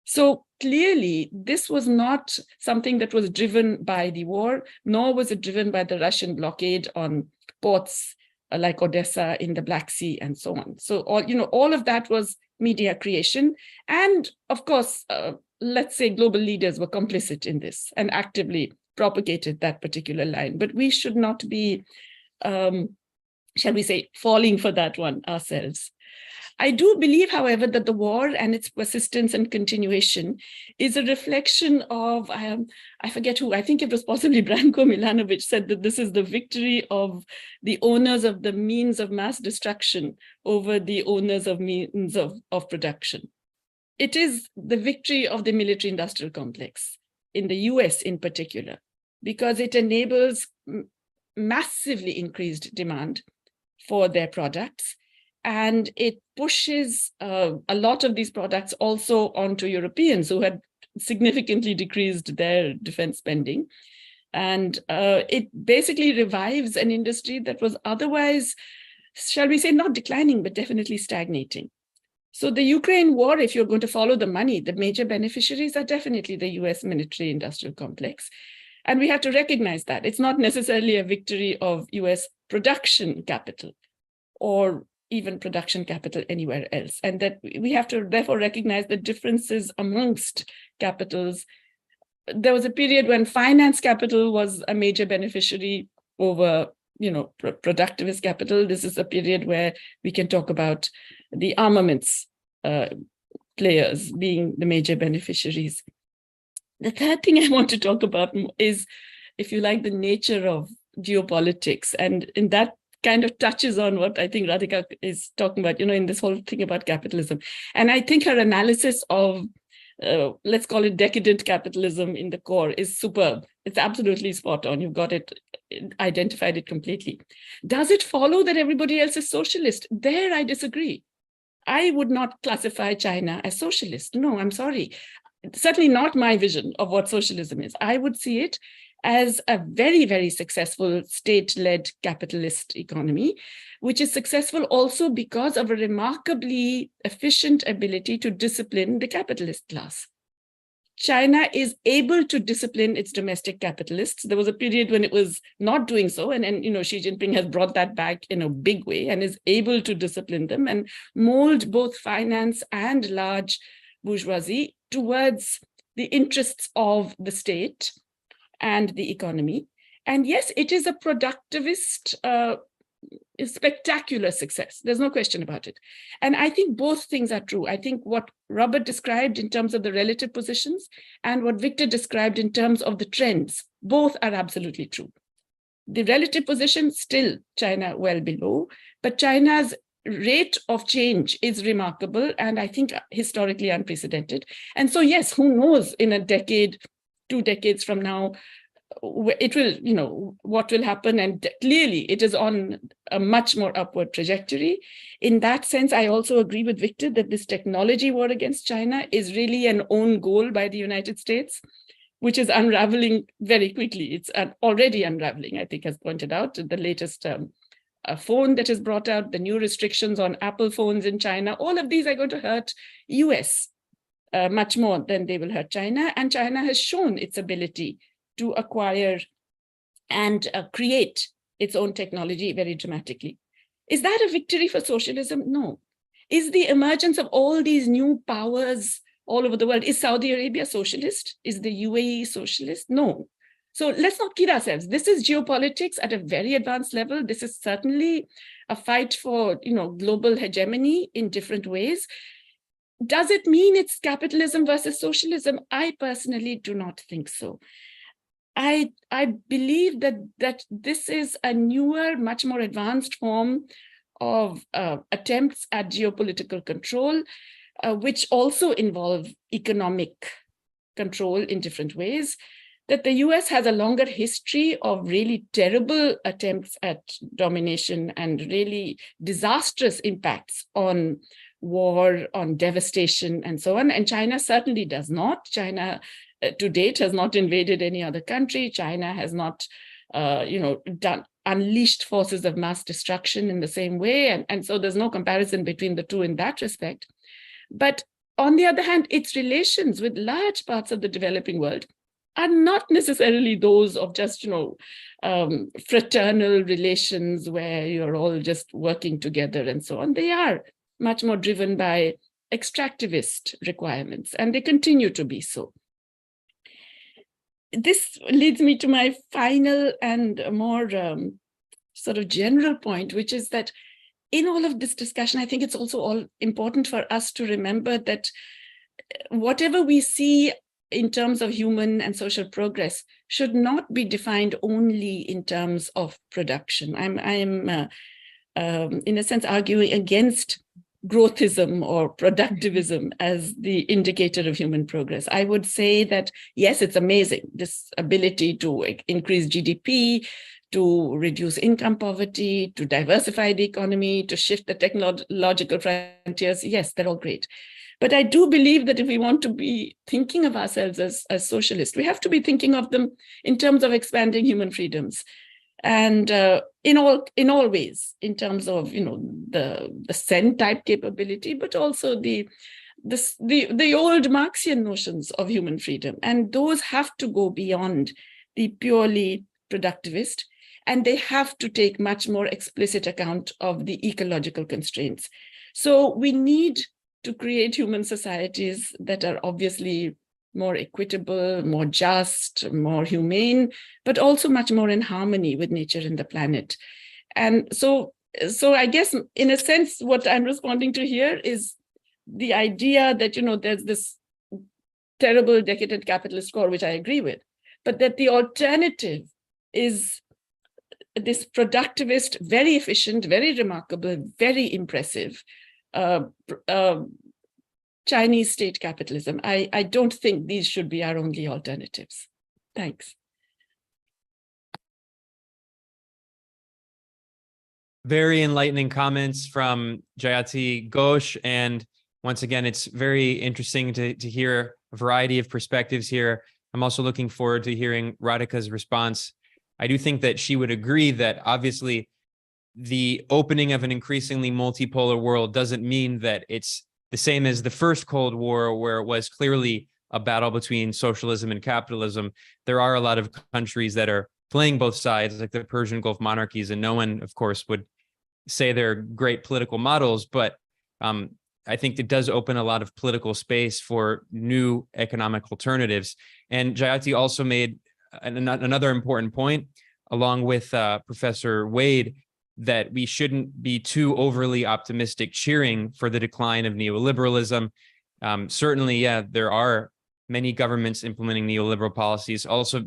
So clearly, this was not something that was driven by the war, nor was it driven by the Russian blockade on ports like Odessa in the Black Sea and so on. So all of that was media creation. And of course, let's say global leaders were complicit in this and actively propagated that particular line. But we should not be, shall we say, falling for that one ourselves. I do believe, however, that the war and its persistence and continuation is a reflection of, I forget who, I think it was possibly Branko Milanovic said that this is the victory of the owners of the means of mass destruction over the owners of means of production. It is the victory of the military-industrial complex, in the US in particular, because it enables massively increased demand for their products. And it pushes a lot of these products also onto Europeans who had significantly decreased their defense spending. And it basically revives an industry that was otherwise, shall we say, not declining, but definitely stagnating. So the Ukraine war, if you're going to follow the money, the major beneficiaries are definitely the US military-industrial complex. And we have to recognize that. It's not necessarily a victory of US production capital or even production capital anywhere else. And that we have to therefore recognize the differences amongst capitals. There was a period when finance capital was a major beneficiary over, productivist capital. This is a period where we can talk about the armaments players being the major beneficiaries. The third thing I want to talk about is, if you like, the nature of geopolitics. And in that kind of touches on what I think Radhika is talking about, in this whole thing about capitalism. And I think her analysis of, let's call it decadent capitalism in the core is superb. It's absolutely spot on. You've got it, identified it completely. Does it follow that everybody else is socialist? There I disagree. I would not classify China as socialist. No, I'm sorry. Certainly not my vision of what socialism is. I would see it as a very, very successful state-led capitalist economy, which is successful also because of a remarkably efficient ability to discipline the capitalist class. China is able to discipline its domestic capitalists. There was a period when it was not doing so, and then Xi Jinping has brought that back in a big way and is able to discipline them and mold both finance and large bourgeoisie towards the interests of the state and the economy. And yes, it is a productivist, spectacular success. There's no question about it. And I think both things are true. I think what Robert described in terms of the relative positions and what Victor described in terms of the trends, both are absolutely true. The relative position, still China well below, but China's rate of change is remarkable and I think historically unprecedented. And so, yes, who knows, in a decade, 2 decades from now, it will, what will happen. And clearly it is on a much more upward trajectory. In that sense, I also agree with Victor that this technology war against China is really an own goal by the United States, which is unraveling very quickly. It's already unraveling, I think, as pointed out, the latest phone that is brought out, the new restrictions on Apple phones in China, all of these are going to hurt US much more than they will hurt China. And China has shown its ability to acquire and create its own technology very dramatically. Is that a victory for socialism? No. Is the emergence of all these new powers all over the world, is Saudi Arabia socialist? Is the UAE socialist? No. So let's not kid ourselves. This is geopolitics at a very advanced level. This is certainly a fight for, global hegemony in different ways. Does it mean it's capitalism versus socialism? I personally do not think so. I believe that this is a newer, much more advanced form of attempts at geopolitical control, which also involve economic control in different ways. that the US has a longer history of really terrible attempts at domination and really disastrous impacts on war, on devastation, and so on. And China certainly does not. China, to date, has not invaded any other country. China has not, unleashed forces of mass destruction in the same way. And so there's no comparison between the two in that respect. But on the other hand, its relations with large parts of the developing world are not necessarily those of just, fraternal relations where you're all just working together and so on. They are much more driven by extractivist requirements, and they continue to be so. This leads me to my final and more sort of general point, which is that in all of this discussion, I think it's also all important for us to remember that whatever we see in terms of human and social progress should not be defined only in terms of production. I'm in a sense arguing against growthism or productivism as the indicator of human progress. I would say that, yes, it's amazing, this ability to increase GDP, to reduce income poverty, to diversify the economy, to shift the technological frontiers. Yes, they're all great. But I do believe that if we want to be thinking of ourselves as socialists, we have to be thinking of them in terms of expanding human freedoms. And in all ways, in terms of the Sen type capability, but also the old Marxian notions of human freedom, and those have to go beyond the purely productivist, and they have to take much more explicit account of the ecological constraints. So we need to create human societies that are obviously more equitable, more just, more humane, but also much more in harmony with nature and the planet. And so I guess, in a sense, what I'm responding to here is the idea that, there's this terrible decadent capitalist core, which I agree with, but that the alternative is this productivist, very efficient, very remarkable, very impressive Chinese state capitalism. I don't think these should be our only alternatives. Thanks. Very enlightening comments from Jayati Ghosh. And once again, it's very interesting to hear a variety of perspectives here. I'm also looking forward to hearing Radhika's response. I do think that she would agree that obviously the opening of an increasingly multipolar world doesn't mean that it's the same as the first Cold War, where it was clearly a battle between socialism and capitalism. There are a lot of countries that are playing both sides, like the Persian Gulf monarchies, and no one, of course, would say they're great political models, but I think it does open a lot of political space for new economic alternatives. And Jayati also made another important point, along with Professor Wade, that we shouldn't be too overly optimistic cheering for the decline of neoliberalism. Certainly, yeah, there are many governments implementing neoliberal policies. Also,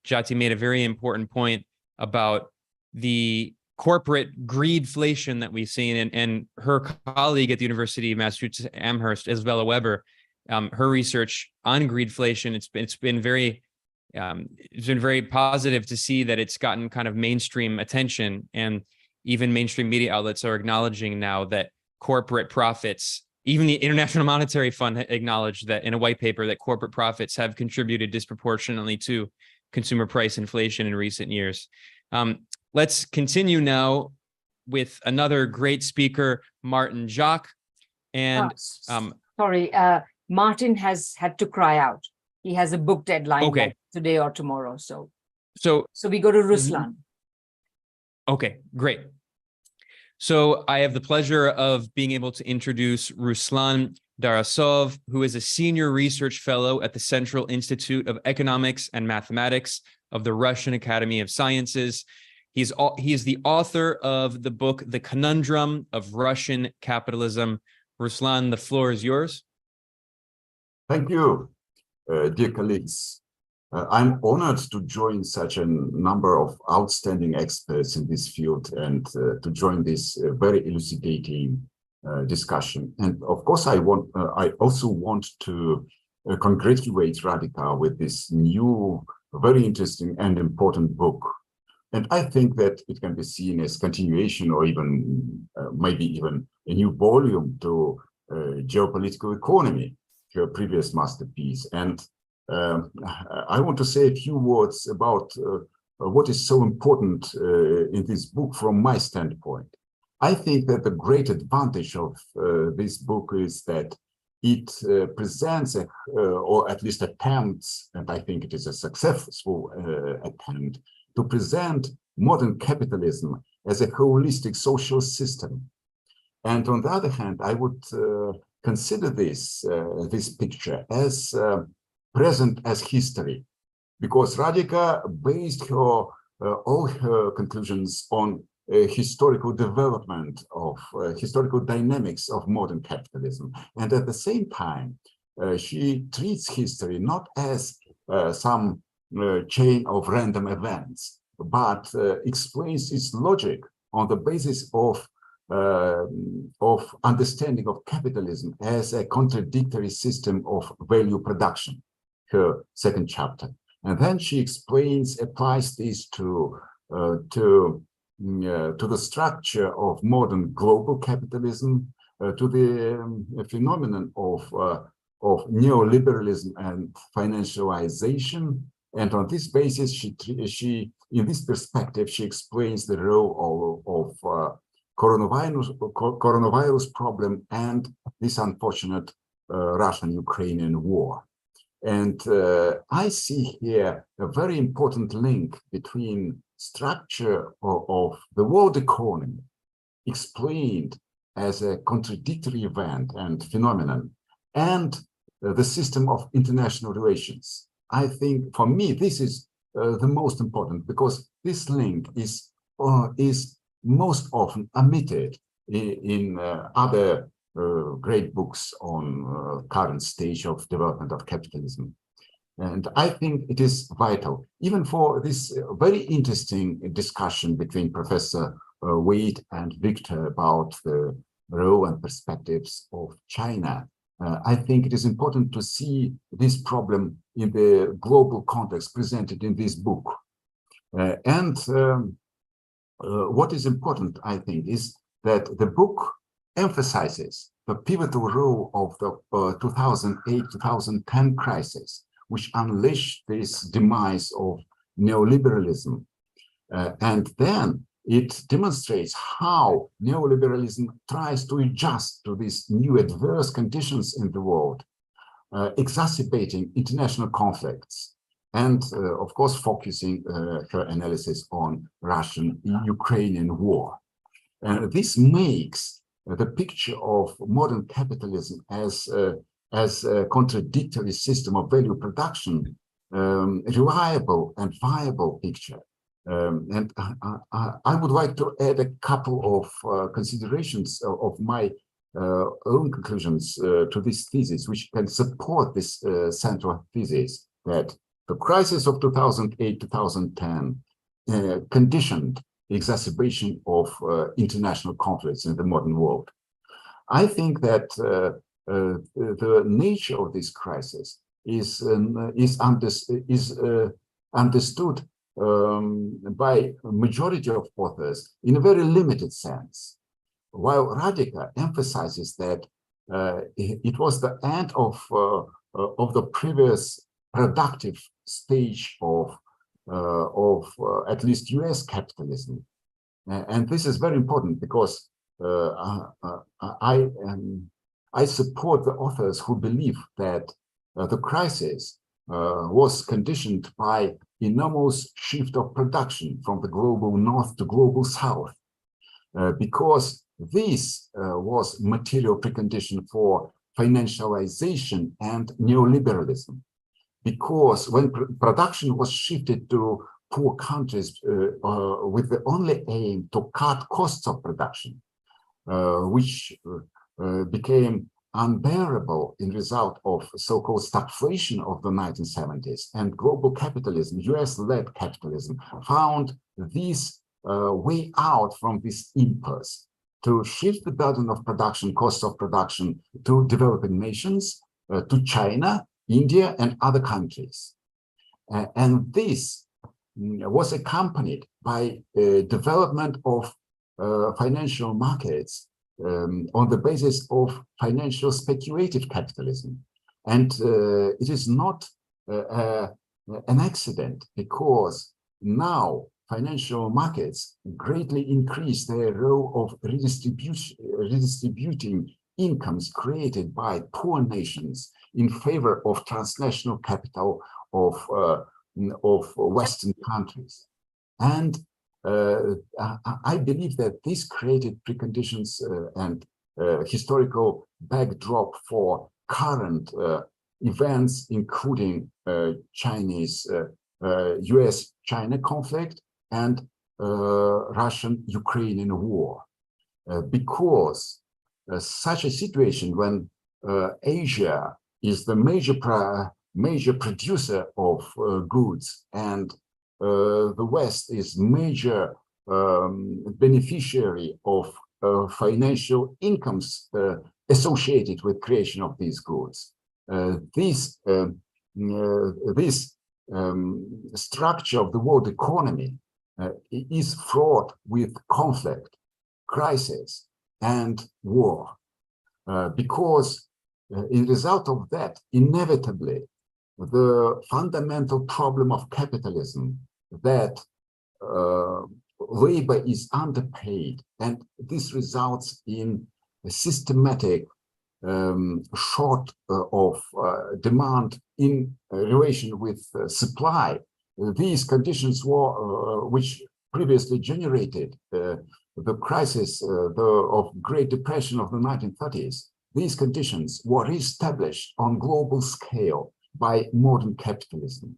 Jayati made a very important point about the corporate greedflation that we've seen, and her colleague at the University of Massachusetts Amherst, Isabella Weber, her research on greedflation, it's been very positive to see that it's gotten kind of mainstream attention, and even mainstream media outlets are acknowledging now that corporate profits, even the International Monetary Fund acknowledged that in a white paper that corporate profits have contributed disproportionately to consumer price inflation in recent years. Let's continue now with another great speaker, Martin Jacques. And sorry, Martin has had to cry out. He has a book deadline like today or tomorrow. So we go to Ruslan. Okay, great. So I have the pleasure of being able to introduce Ruslan Dzarasov, who is a senior research fellow at the Central Institute of Economics and Mathematics of the Russian Academy of Sciences. He is the author of the book, The Conundrum of Russian Capitalism. Ruslan, the floor is yours. Thank you, dear colleagues. I'm honored to join such a number of outstanding experts in this field and to join this very elucidating discussion. And of course, I also want to congratulate Radhika with this new a very interesting and important book. And I think that it can be seen as continuation or even maybe even a new volume to Geopolitical Economy, her previous masterpiece. And I want to say a few words about what is so important in this book from my standpoint. I think that the great advantage of this book is that it presents, or at least attempts, and I think it is a successful attempt, to present modern capitalism as a holistic social system. And on the other hand, I would consider this picture as present as history, because Radhika based all her conclusions on historical development of historical dynamics of modern capitalism. And at the same time, she treats history not as some chain of random events, but explains its logic on the basis of understanding of capitalism as a contradictory system of value production, her second chapter. And then she applies this to the structure of modern global capitalism, to the phenomenon of neoliberalism and financialization. And on this basis, in this perspective, she explains the role of coronavirus problem and this unfortunate Russian-Ukrainian war. And I see here a very important link between structure of the world economy explained as a contradictory event and phenomenon, and the system of international relations. I think for me this is the most important, because this link is most often omitted in other great books on current stage of development of capitalism. And I think it is vital, even for this very interesting discussion between Professor Wade and Victor about the role and perspectives of China. I think it is important to see this problem in the global context presented in this book. What is important, I think, is that the book emphasizes the pivotal role of the 2008-2010 crisis, which unleashed this demise of neoliberalism. And then it demonstrates how neoliberalism tries to adjust to these new adverse conditions in the world, exacerbating international conflicts, and of course, focusing her analysis on Russian-Ukrainian war. This makes the picture of modern capitalism as a contradictory system of value production reliable and viable picture. And I would like to add a couple of considerations of my own conclusions to this thesis, which can support this central thesis that the crisis of 2008-2010 conditioned the exacerbation of international conflicts in the modern world. I think that the nature of this crisis is understood by a majority of authors in a very limited sense, while Radhika emphasizes that it was the end of the previous productive stage of at least US capitalism. And this is very important because I support the authors who believe that the crisis was conditioned by enormous shift of production from the global north to global south, because this was material precondition for financialization and neoliberalism. Because when production was shifted to poor countries with the only aim to cut costs of production, which became unbearable in result of so-called stagflation of the 1970s, and global capitalism, US-led capitalism, found this way out from this impulse to shift the burden of production, costs of production, to developing nations, to China, India, and other countries. And this was accompanied by development of financial markets on the basis of financial speculative capitalism. And it is not an accident, because now financial markets greatly increase their role of redistributing incomes created by poor nations in favor of transnational capital of Western countries. And I believe that this created preconditions and historical backdrop for current events, including US-China conflict and Russian-Ukrainian war, because such a situation when Asia is the major producer of goods and the West is major beneficiary of financial incomes associated with creation of these goods. This structure of the world economy is fraught with conflict, crisis, and war, because in result of that, inevitably, the fundamental problem of capitalism, that labor is underpaid, and this results in a systematic short of demand in relation with supply. These conditions were which previously generated the crisis of Great Depression of the 1930s. These conditions were reestablished on global scale by modern capitalism.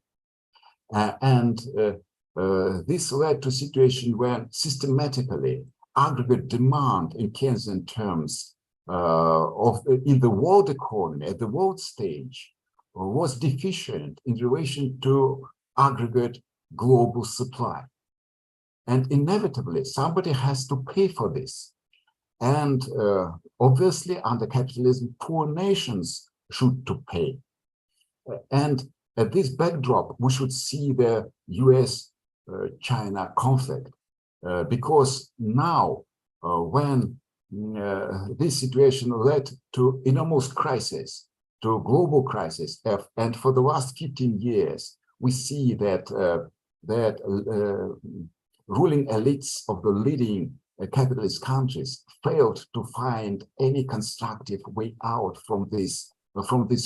This led to a situation where systematically aggregate demand in Keynesian terms in the world economy, at the world stage, was deficient in relation to aggregate global supply. And inevitably, somebody has to pay for this. And obviously, under capitalism, poor nations should to pay. And at this backdrop, we should see the US-China conflict, because now, when this situation led to enormous crisis, to global crisis, and for the last 15 years, we see that ruling elites of the leading capitalist countries failed to find any constructive way out from this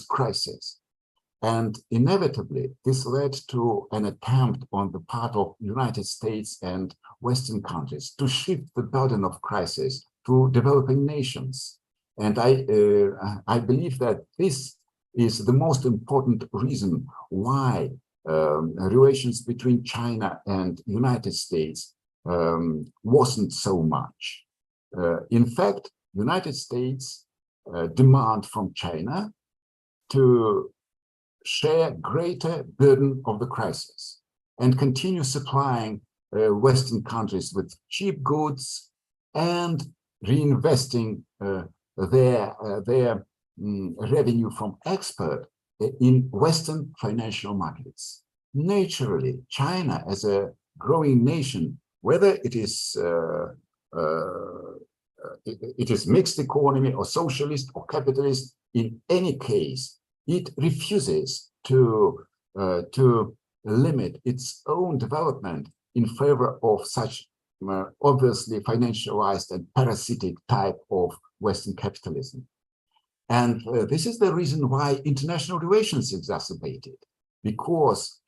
crisis. And inevitably, this led to an attempt on the part of United States and Western countries to shift the burden of crisis to developing nations. And I believe that this is the most important reason why relations between China and United States wasn't so much. In fact, United States demand from China to share greater burden of the crisis and continue supplying Western countries with cheap goods and reinvesting their revenue from export in Western financial markets. Naturally, China as a growing nation, whether it is mixed economy or socialist or capitalist, in any case, it refuses to limit its own development in favor of such obviously financialized and parasitic type of Western capitalism. And this is the reason why international relations exacerbated, because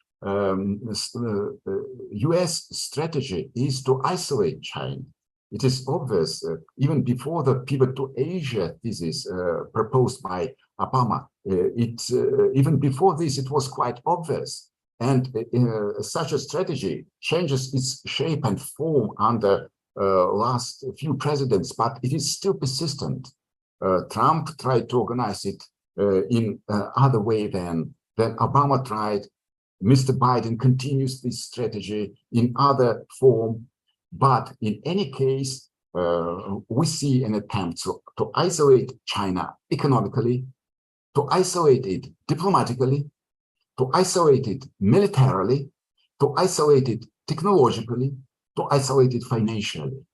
US strategy is to isolate China. It is obvious, even before the pivot to Asia thesis proposed by Obama, even before this, it was quite obvious. And such a strategy changes its shape and form under last few presidents, but it is still persistent. Trump tried to organize it in other way than Obama tried. Mr. Biden continues this strategy in other form. But in any case, we see an attempt to isolate China economically, to isolate it diplomatically, to isolate it militarily, to isolate it technologically, to isolate it financially.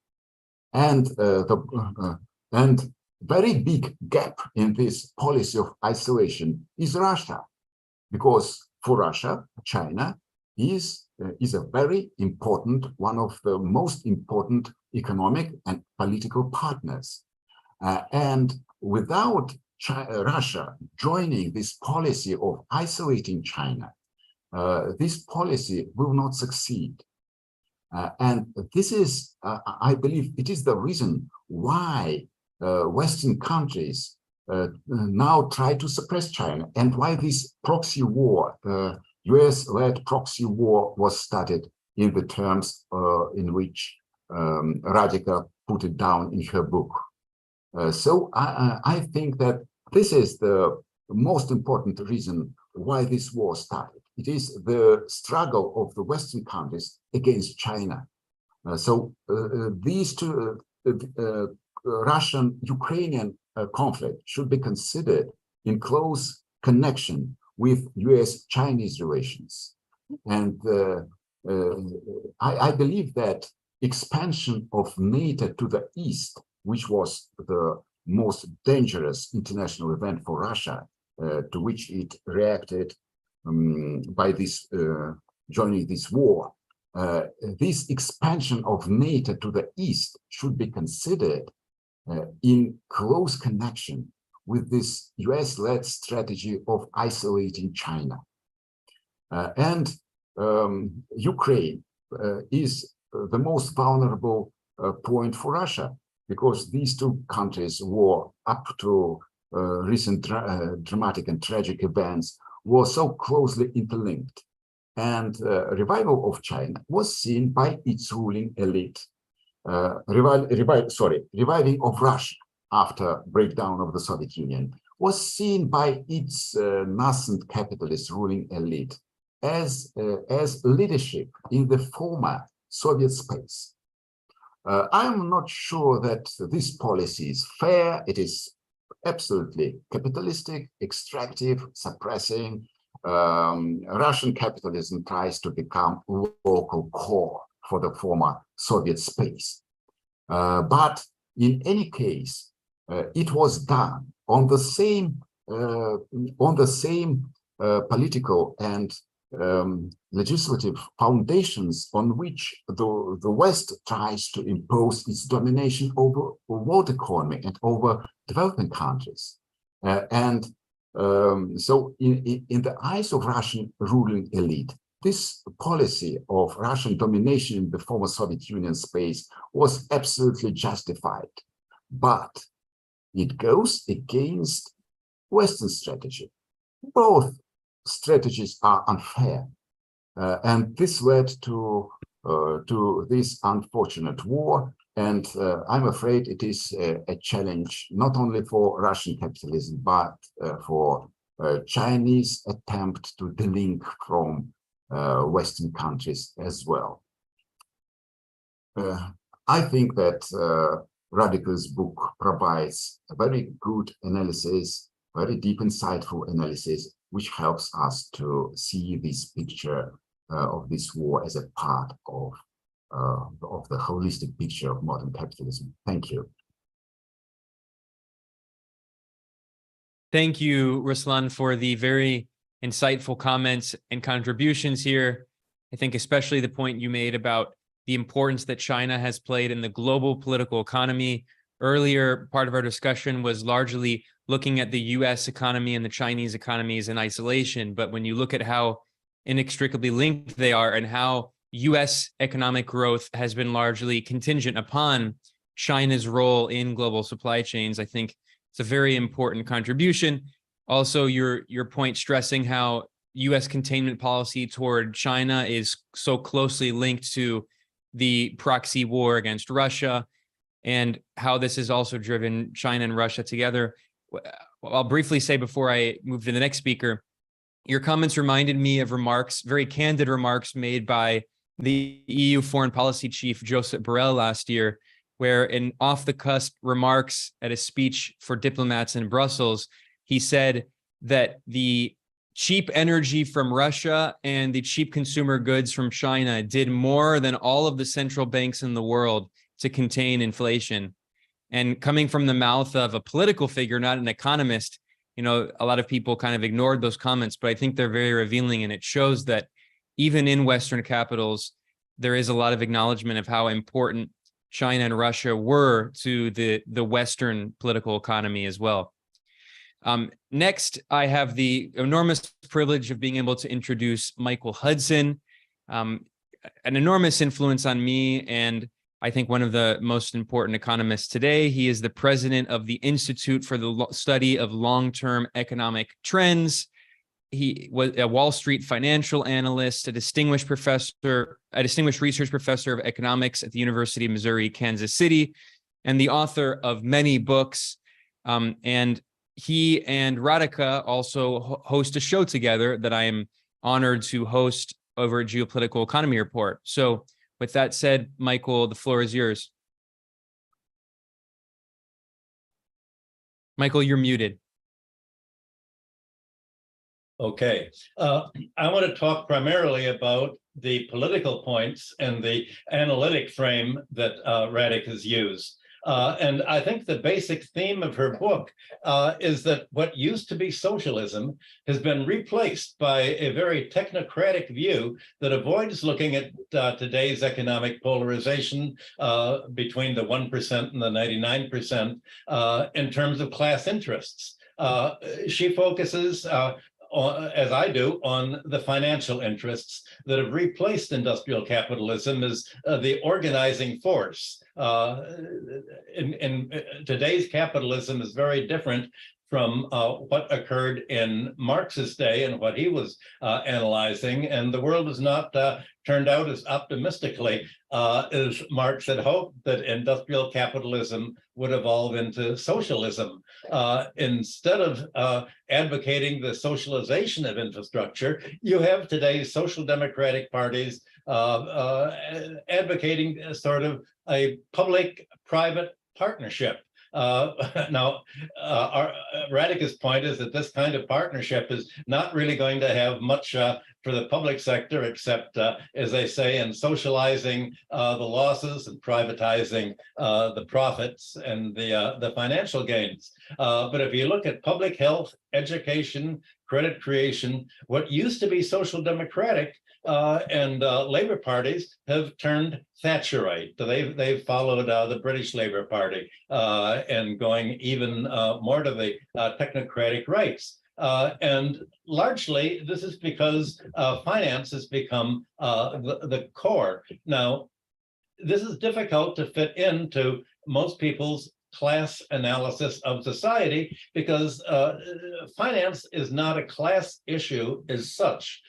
And and very big gap in this policy of isolation is Russia, because for Russia, China is a very important, one of the most important economic and political partners. And without Russia joining this policy of isolating China, this policy will not succeed. And this is, I believe, it is the reason why Western countries now try to suppress China, and why this proxy war, US-led proxy war, was started in the terms in which Radhika put it down in her book. So I think that this is the most important reason why this war started. It is the struggle of the Western countries against China. So these two, Russian-Ukrainian conflict should be considered in close connection with US-Chinese relations. And I believe that expansion of NATO to the east, which was the most dangerous international event for Russia, to which it reacted by this joining this war, this expansion of NATO to the east should be considered in close connection with this US-led strategy of isolating China. And Ukraine is the most vulnerable point for Russia, because these two countries were, up to recent dramatic and tragic events, were so closely interlinked. And revival of China was seen by its ruling elite. Reviving of Russia after breakdown of the Soviet Union was seen by its nascent capitalist ruling elite as leadership in the former Soviet space. I'm not sure that this policy is fair. It is absolutely capitalistic, extractive, suppressing. Russian capitalism tries to become local core for the former Soviet space. But in any case, it was done on the same political and legislative foundations on which the West tries to impose its domination over the world economy and over developing countries. So in the eyes of Russian ruling elite, this policy of Russian domination in the former Soviet Union space was absolutely justified, but it goes against Western strategy. Both strategies are unfair, and this led to this unfortunate war. And I'm afraid it is a challenge not only for Russian capitalism, but for Chinese attempt to delink from Western countries as well. I think that Radhika's book provides a very good analysis, very deep, insightful analysis, which helps us to see this picture of this war as a part of the holistic picture of modern capitalism. Thank you. Thank you, Ruslan, for the very insightful comments and contributions here. I think especially the point you made about the importance that China has played in the global political economy. Earlier, part of our discussion was largely looking at the US economy and the Chinese economies in isolation. But when you look at how inextricably linked they are and how US economic growth has been largely contingent upon China's role in global supply chains, I think it's a very important contribution. Also, your point stressing how US containment policy toward China is so closely linked to the proxy war against Russia, and how this has also driven China and Russia together. I'll briefly say before I move to the next speaker, your comments reminded me of remarks, very candid remarks made by the EU foreign policy chief, Josep Borrell, last year, where in off-the-cusp remarks at a speech for diplomats in Brussels, he said that the cheap energy from Russia and the cheap consumer goods from China did more than all of the central banks in the world to contain inflation. And coming from the mouth of a political figure, not an economist, you know, a lot of people kind of ignored those comments, but I think they're very revealing, and it shows that even in Western capitals, there is a lot of acknowledgement of how important China and Russia were to the Western political economy as well. Next, I have the enormous privilege of being able to introduce Michael Hudson, an enormous influence on me, and I think one of the most important economists today. He is the president of the Institute for the Study of Long-Term Economic Trends. He was a Wall Street financial analyst, a distinguished research professor of economics at the University of Missouri, Kansas City, and the author of many books. And he and Radhika also host a show together that I am honored to host over at Geopolitical Economy Report. So with that said, Michael, the floor is yours. Michael, you're muted. Okay, I want to talk primarily about the political points and the analytic frame that Radhika's used. And I think the basic theme of her book is that what used to be socialism has been replaced by a very technocratic view that avoids looking at today's economic polarization between the 1% and the 99% in terms of class interests. She focuses as I do, on the financial interests that have replaced industrial capitalism as the organizing force. In today's capitalism is very different from what occurred in Marx's day and what he was analyzing, and the world has not turned out as optimistically as Marx had hoped that industrial capitalism would evolve into socialism. Instead of advocating the socialization of infrastructure, you have today's social democratic parties advocating sort of a public-private partnership. Now, Radhika's point is that this kind of partnership is not really going to have much for the public sector, except, as they say, in socializing the losses and privatizing the profits and the financial gains. But if you look at public health, education, credit creation, what used to be social democratic and Labour parties have turned Thatcherite. They've followed the British Labour Party and going even more to the technocratic rights. And largely, this is because finance has become the core. Now, this is difficult to fit into most people's class analysis of society because finance is not a class issue as such.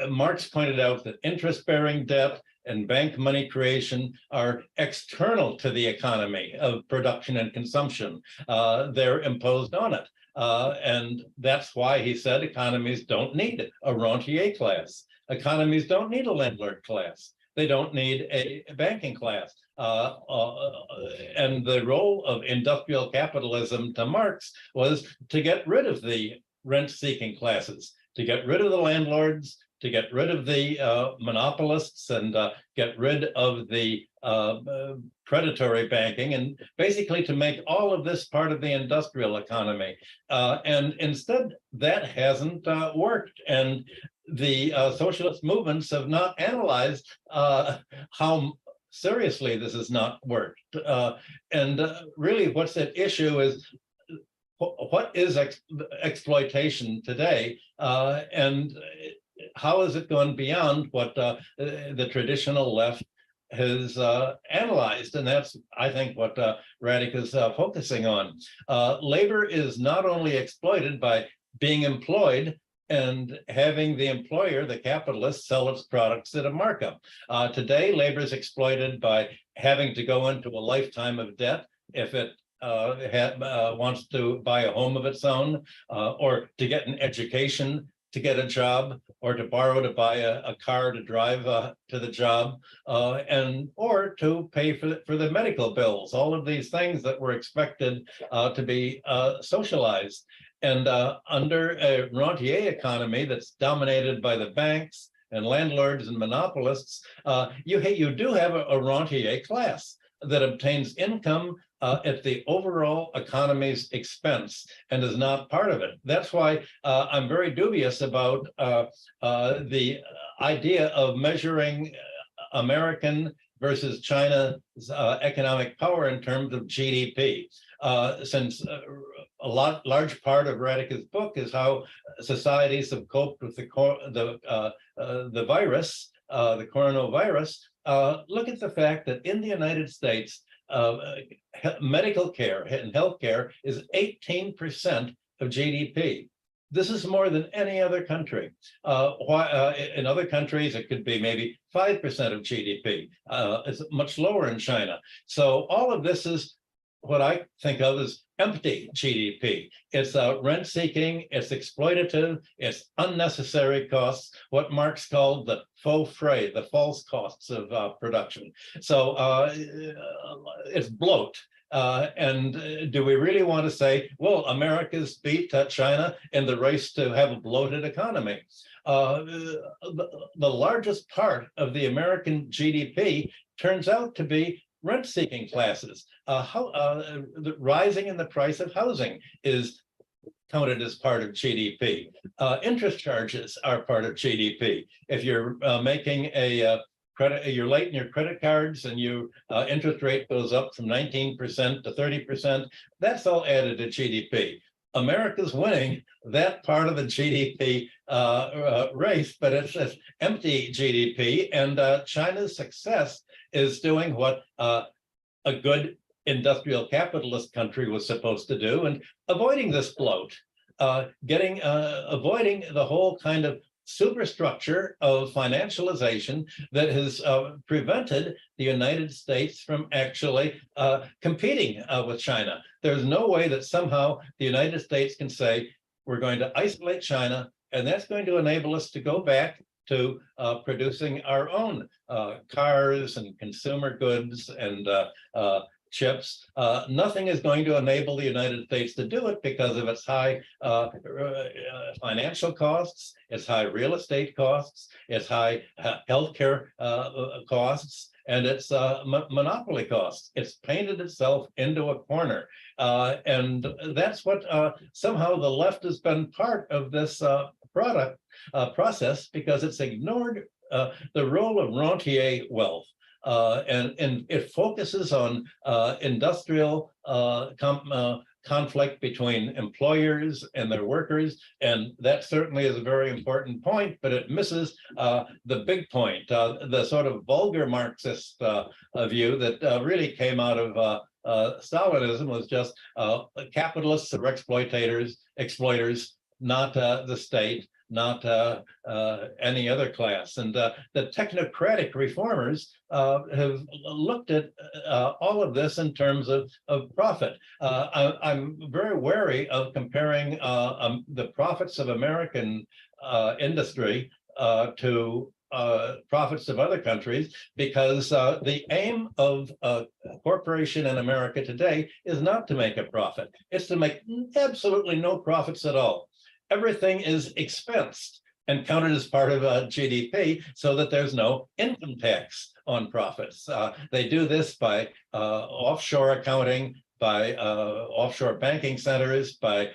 Marx pointed out that interest-bearing debt and bank money creation are external to the economy of production and consumption. They're imposed on it. And that's why he said economies don't need a rentier class. Economies don't need a landlord class. They don't need a banking class. And the role of industrial capitalism to Marx was to get rid of the rent-seeking classes, to get rid of the landlords, to get rid of the monopolists and get rid of the predatory banking, and basically to make all of this part of the industrial economy. And instead, that hasn't worked. And the socialist movements have not analyzed how seriously this has not worked. And really what's at issue is what is exploitation today, and how has it gone beyond what the traditional left has analyzed? And that's, I think, what Radhika's focusing on. Labor is not only exploited by being employed and having the employer, the capitalist, sell its products at a markup. Today, labor is exploited by having to go into a lifetime of debt if it wants to buy a home of its own, or to get an education, to get a job, or to borrow to buy a car to drive to the job, or to pay for the medical bills. All of these things that were expected to be socialized. And under a rentier economy that's dominated by the banks and landlords and monopolists, you do have a rentier class that obtains income at the overall economy's expense and is not part of it. That's why I'm very dubious about the idea of measuring American versus China's economic power in terms of GDP, since a large part of Radhika's book is how societies have coped with the virus, the coronavirus. Look at the fact that in the United States, medical care and healthcare is 18% of GDP. This is more than any other country. In other countries, it could be maybe 5% of GDP. It's much lower in China. So all of this is what I think of as empty GDP. It's rent-seeking, it's exploitative, it's unnecessary costs, what Marx called the faux frais, the false costs of production. So it's bloat. And do we really want to say, well, America's beat China in the race to have a bloated economy? The largest part of the American GDP turns out to be rent-seeking classes. The rising in the price of housing is counted as part of GDP. Interest charges are part of GDP. If you're making a you're late in your credit cards and your interest rate goes up from 19% to 30%, that's all added to GDP. America's winning that part of the GDP race, but it's empty GDP, and China's success is doing what a good industrial capitalist country was supposed to do, and avoiding this bloat, avoiding the whole kind of superstructure of financialization that has prevented the United States from actually competing with China. There's no way that somehow the United States can say, we're going to isolate China, and that's going to enable us to go back to producing our own cars and consumer goods and chips. Nothing is going to enable the United States to do it because of its high financial costs, its high real estate costs, its high healthcare costs, and its monopoly costs. It's painted itself into a corner. And that's what somehow the left has been part of this process, because it's ignored the role of rentier wealth. And it focuses on industrial conflict between employers and their workers, and that certainly is a very important point, but it misses the big point, the sort of vulgar Marxist view that really came out of Stalinism, was just capitalists are exploiters, not the state, not any other class. And the technocratic reformers have looked at all of this in terms of profit. I'm very wary of comparing the profits of American industry to profits of other countries, because the aim of a corporation in America today is not to make a profit. It's to make absolutely no profits at all. Everything is expensed and counted as part of GDP, so that there's no income tax on profits. They do this by offshore accounting, by offshore banking centers, by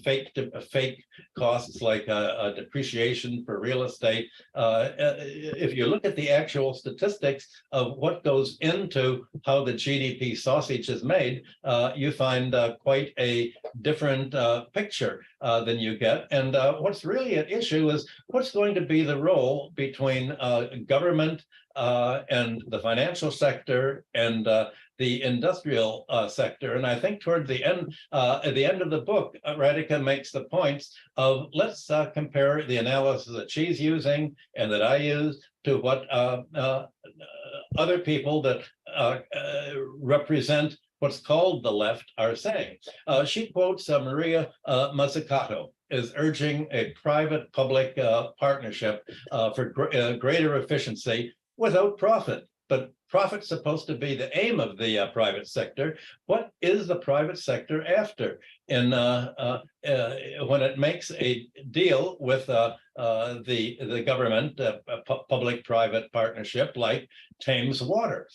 fake costs like depreciation for real estate. If you look at the actual statistics of what goes into how the GDP sausage is made, you find quite a different picture than you get. And what's really at issue is what's going to be the role between government and the financial sector and the industrial sector. And I think toward the end, at the end of the book, Radhika makes the points of, let's compare the analysis that she's using and that I use to what other people that represent what's called the left are saying. She quotes Maria Mazzucato as urging a private-public partnership for greater efficiency without profit. but profit's supposed to be the aim of the private sector. What is the private sector after when it makes a deal with the government, public-private partnership like Thames Water?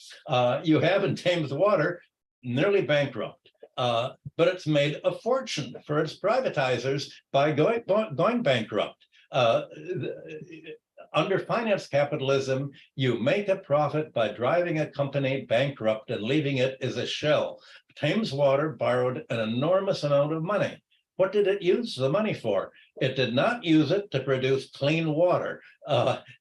You have in Thames Water nearly bankrupt, but it's made a fortune for its privatizers by going bankrupt. Under finance capitalism, you make a profit by driving a company bankrupt and leaving it as a shell. Thames Water borrowed an enormous amount of money. What did it use the money for? It did not use it to produce clean water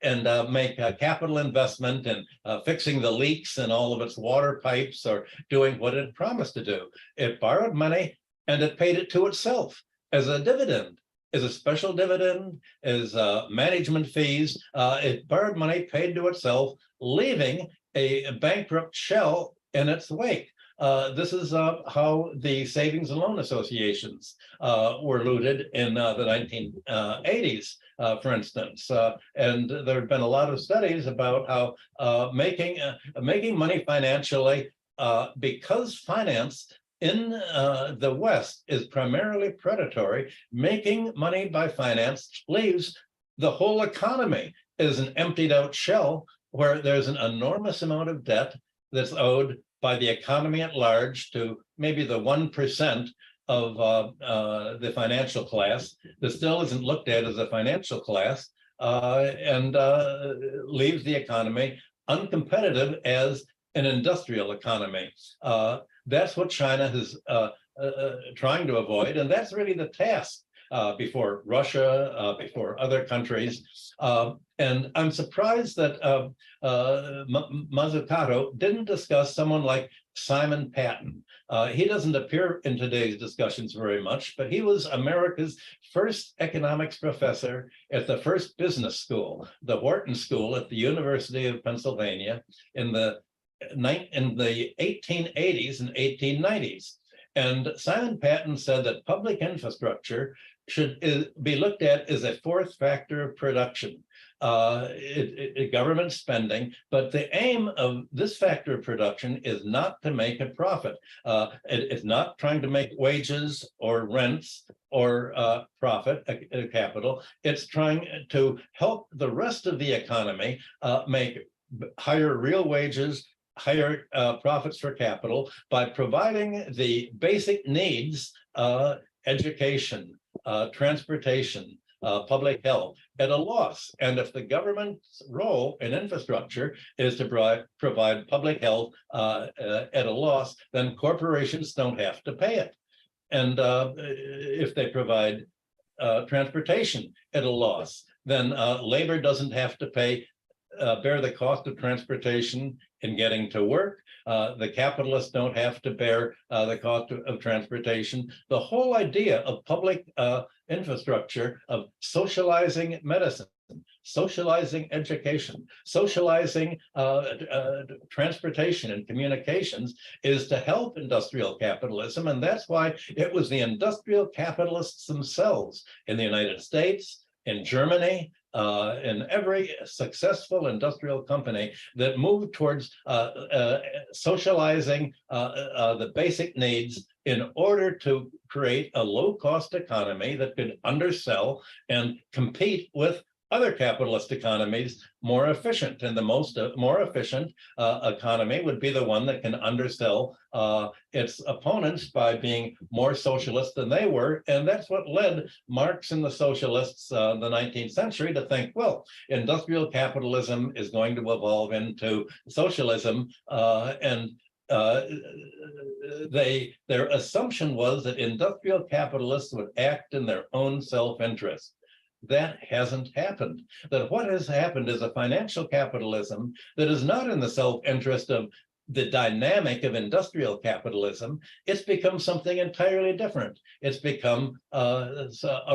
and make a capital investment in fixing the leaks in all of its water pipes or doing what it promised to do. It borrowed money and it paid it to itself as a dividend, as a special dividend, as management fees. It borrowed money, paid to itself, leaving a bankrupt shell in its wake. This is how the savings and loan associations were looted in the 1980s, for instance. And there have been a lot of studies about how making money financially, because finance in the West is primarily predatory, making money by finance leaves the whole economy as an emptied out shell where there's an enormous amount of debt that's owed by the economy at large to maybe the 1% of the financial class that still isn't looked at as a financial class, and leaves the economy uncompetitive as an industrial economy. That's what China is trying to avoid, and that's really the task before Russia, before other countries. And I'm surprised that Mazzucato didn't discuss someone like Simon Patton. He doesn't appear in today's discussions very much, but he was America's first economics professor at the first business school, the Wharton School at the University of Pennsylvania in the 1880s and 1890s. And Simon Patton said that public infrastructure should be looked at as a fourth factor of production, government spending, but the aim of this factor of production is not to make a profit. It's not trying to make wages or rents or profit, capital. It's trying to help the rest of the economy make higher real wages, higher profits for capital by providing the basic needs, education, transportation, public health at a loss. And if the government's role in infrastructure is to provide public health at a loss, then corporations don't have to pay it. And if they provide transportation at a loss, then labor doesn't have to bear the cost of transportation in getting to work. The capitalists don't have to bear the cost of transportation. The whole idea of public infrastructure, of socializing medicine, socializing education, socializing transportation and communications is to help industrial capitalism. And that's why it was the industrial capitalists themselves in the United States, in Germany, in every successful industrial company that moved towards socializing the basic needs in order to create a low-cost economy that could undersell and compete with other capitalist economies more efficient. And the more efficient economy would be the one that can undersell its opponents by being more socialist than they were. And that's what led Marx and the socialists in the 19th century to think, well, industrial capitalism is going to evolve into socialism. Their assumption was that industrial capitalists would act in their own self-interest. That hasn't happened. That what has happened is a financial capitalism that is not in the self-interest of the dynamic of industrial capitalism. It's become something entirely different. It's become a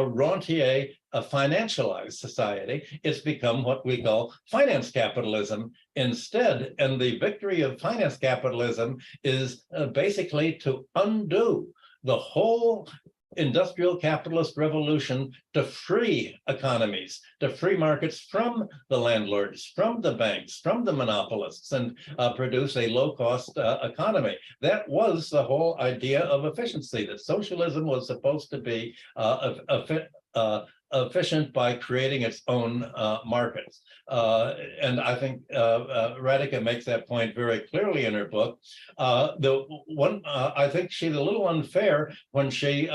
rentier, a financialized society. It's become what we call finance capitalism instead. And the victory of finance capitalism is basically to undo the whole industrial capitalist revolution to free economies, to free markets from the landlords, from the banks, from the monopolists, and produce a low-cost economy. That was the whole idea of efficiency, that socialism was supposed to be efficient by creating its own markets. And I think Radhika makes that point very clearly in her book. I think she's a little unfair when she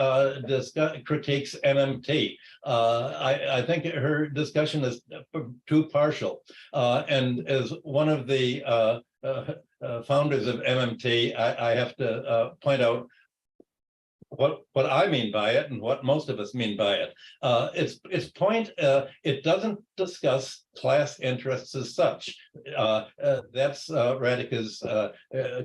critiques MMT. I think her discussion is too partial. And as one of the founders of MMT, I have to point out what I mean by it and what most of us mean by it. Its point, it doesn't discuss class interests as such. That's Radhika's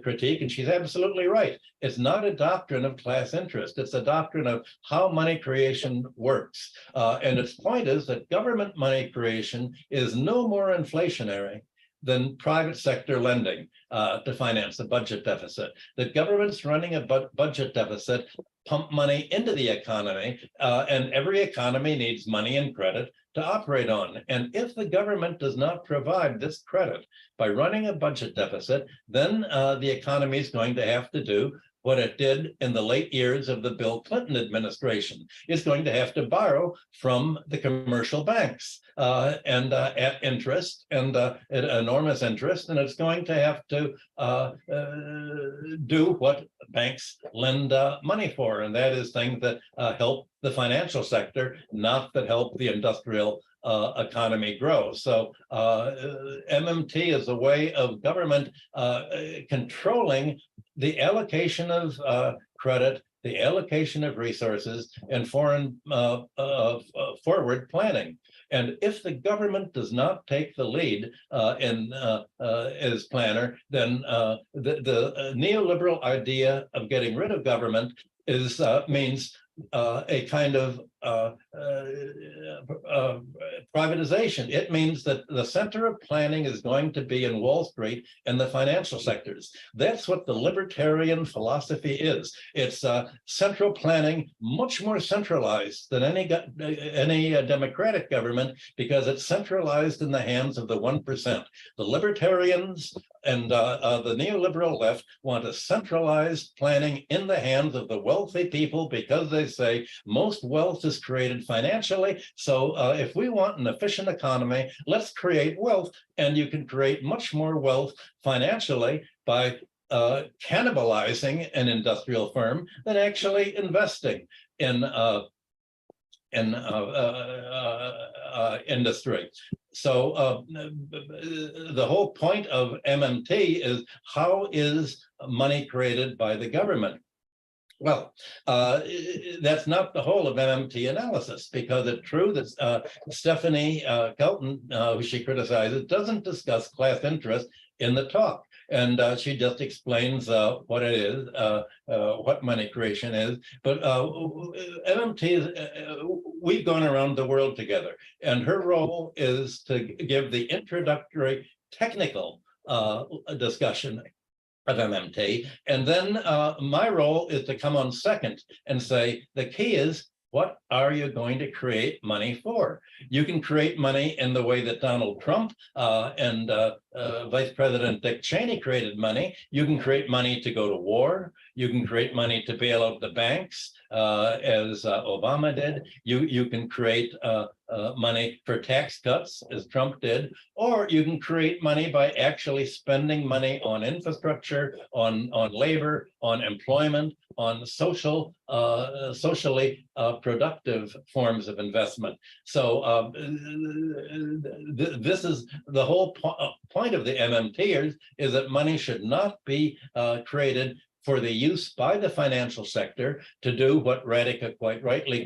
critique, and she's absolutely right. It's not a doctrine of class interest. It's a doctrine of how money creation works. And its point is that government money creation is no more inflationary than private sector lending to finance a budget deficit. That governments running a budget deficit pump money into the economy, and every economy needs money and credit to operate on. And if the government does not provide this credit by running a budget deficit, then the economy is going to have to do what it did in the late years of the Bill Clinton administration. It's going to have to borrow from the commercial banks and at interest, and at enormous interest, and it's going to have to do what banks lend money for, and that is things that help the financial sector, not that help the industrial economy grow. So MMT is a way of government controlling the allocation of credit, the allocation of resources, and foreign forward planning. And if the government does not take the lead as planner, then the neoliberal idea of getting rid of government means a kind of privatization. It means that the center of planning is going to be in Wall Street and the financial sectors. That's what the libertarian philosophy is. It's central planning, much more centralized than any democratic government, because it's centralized in the hands of the 1%. The libertarians and the neoliberal left want a centralized planning in the hands of the wealthy people, because they say most wealth is created financially. So if we want an efficient economy, let's create wealth. And you can create much more wealth financially by cannibalizing an industrial firm than actually investing in industry. So the whole point of MMT is, how is money created by the government? Well, that's not the whole of MMT analysis, because it's true that Stephanie Kelton, who she criticizes, doesn't discuss class interest in the talk. And she just explains what it is, what money creation is. But MMT is, we've gone around the world together, and her role is to give the introductory technical discussion of MMT. And then my role is to come on second and say, the key is, what are you going to create money for? You can create money in the way that Donald Trump and Vice President Dick Cheney created money. You can create money to go to war. You can create money to bail out the banks, as Obama did. You can create money for tax cuts, as Trump did, or you can create money by actually spending money on infrastructure, on labor, on employment, on socially productive forms of investment. So this is the whole point of the MMTers, is that money should not be created for the use by the financial sector to do what Radhika quite rightly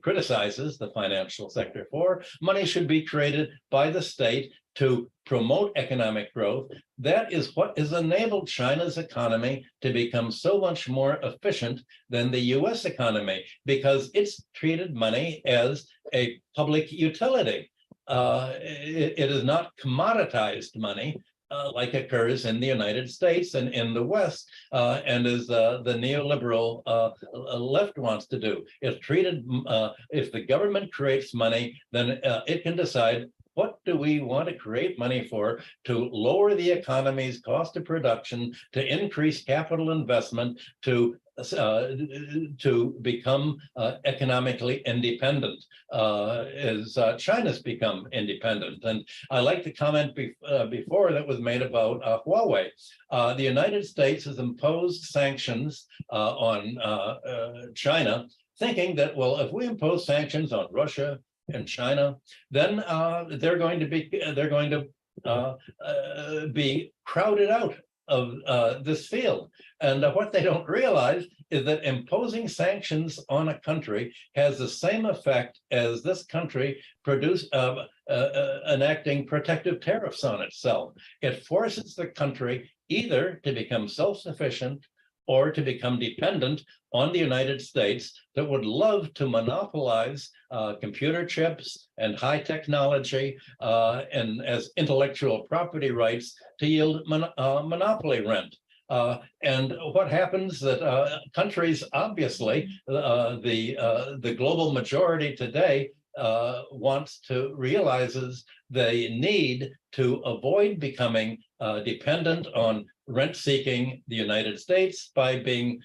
criticizes the financial sector for. Money should be created by the state to promote economic growth. That is what has enabled China's economy to become so much more efficient than the US economy, because it's treated money as a public utility. It is not commoditized money. like occurs in the United States and in the West, and as the neoliberal left wants to do. It's treated, if the government creates money, then it can decide, what do we want to create money for? To lower the economy's cost of production, to increase capital investment, to become economically independent, as China's become independent. And I like the comment before that was made about Huawei. The United States has imposed sanctions on China, thinking that, well, if we impose sanctions on Russia and China, then they're going to be crowded out of this field. And what they don't realize is that imposing sanctions on a country has the same effect as this country enacting protective tariffs on itself. It forces the country either to become self-sufficient or to become dependent on the United States, that would love to monopolize computer chips and high technology and as intellectual property rights to yield monopoly rent. And what happens that countries, obviously, the global majority today realizes they need to avoid becoming dependent on rent-seeking the United States by being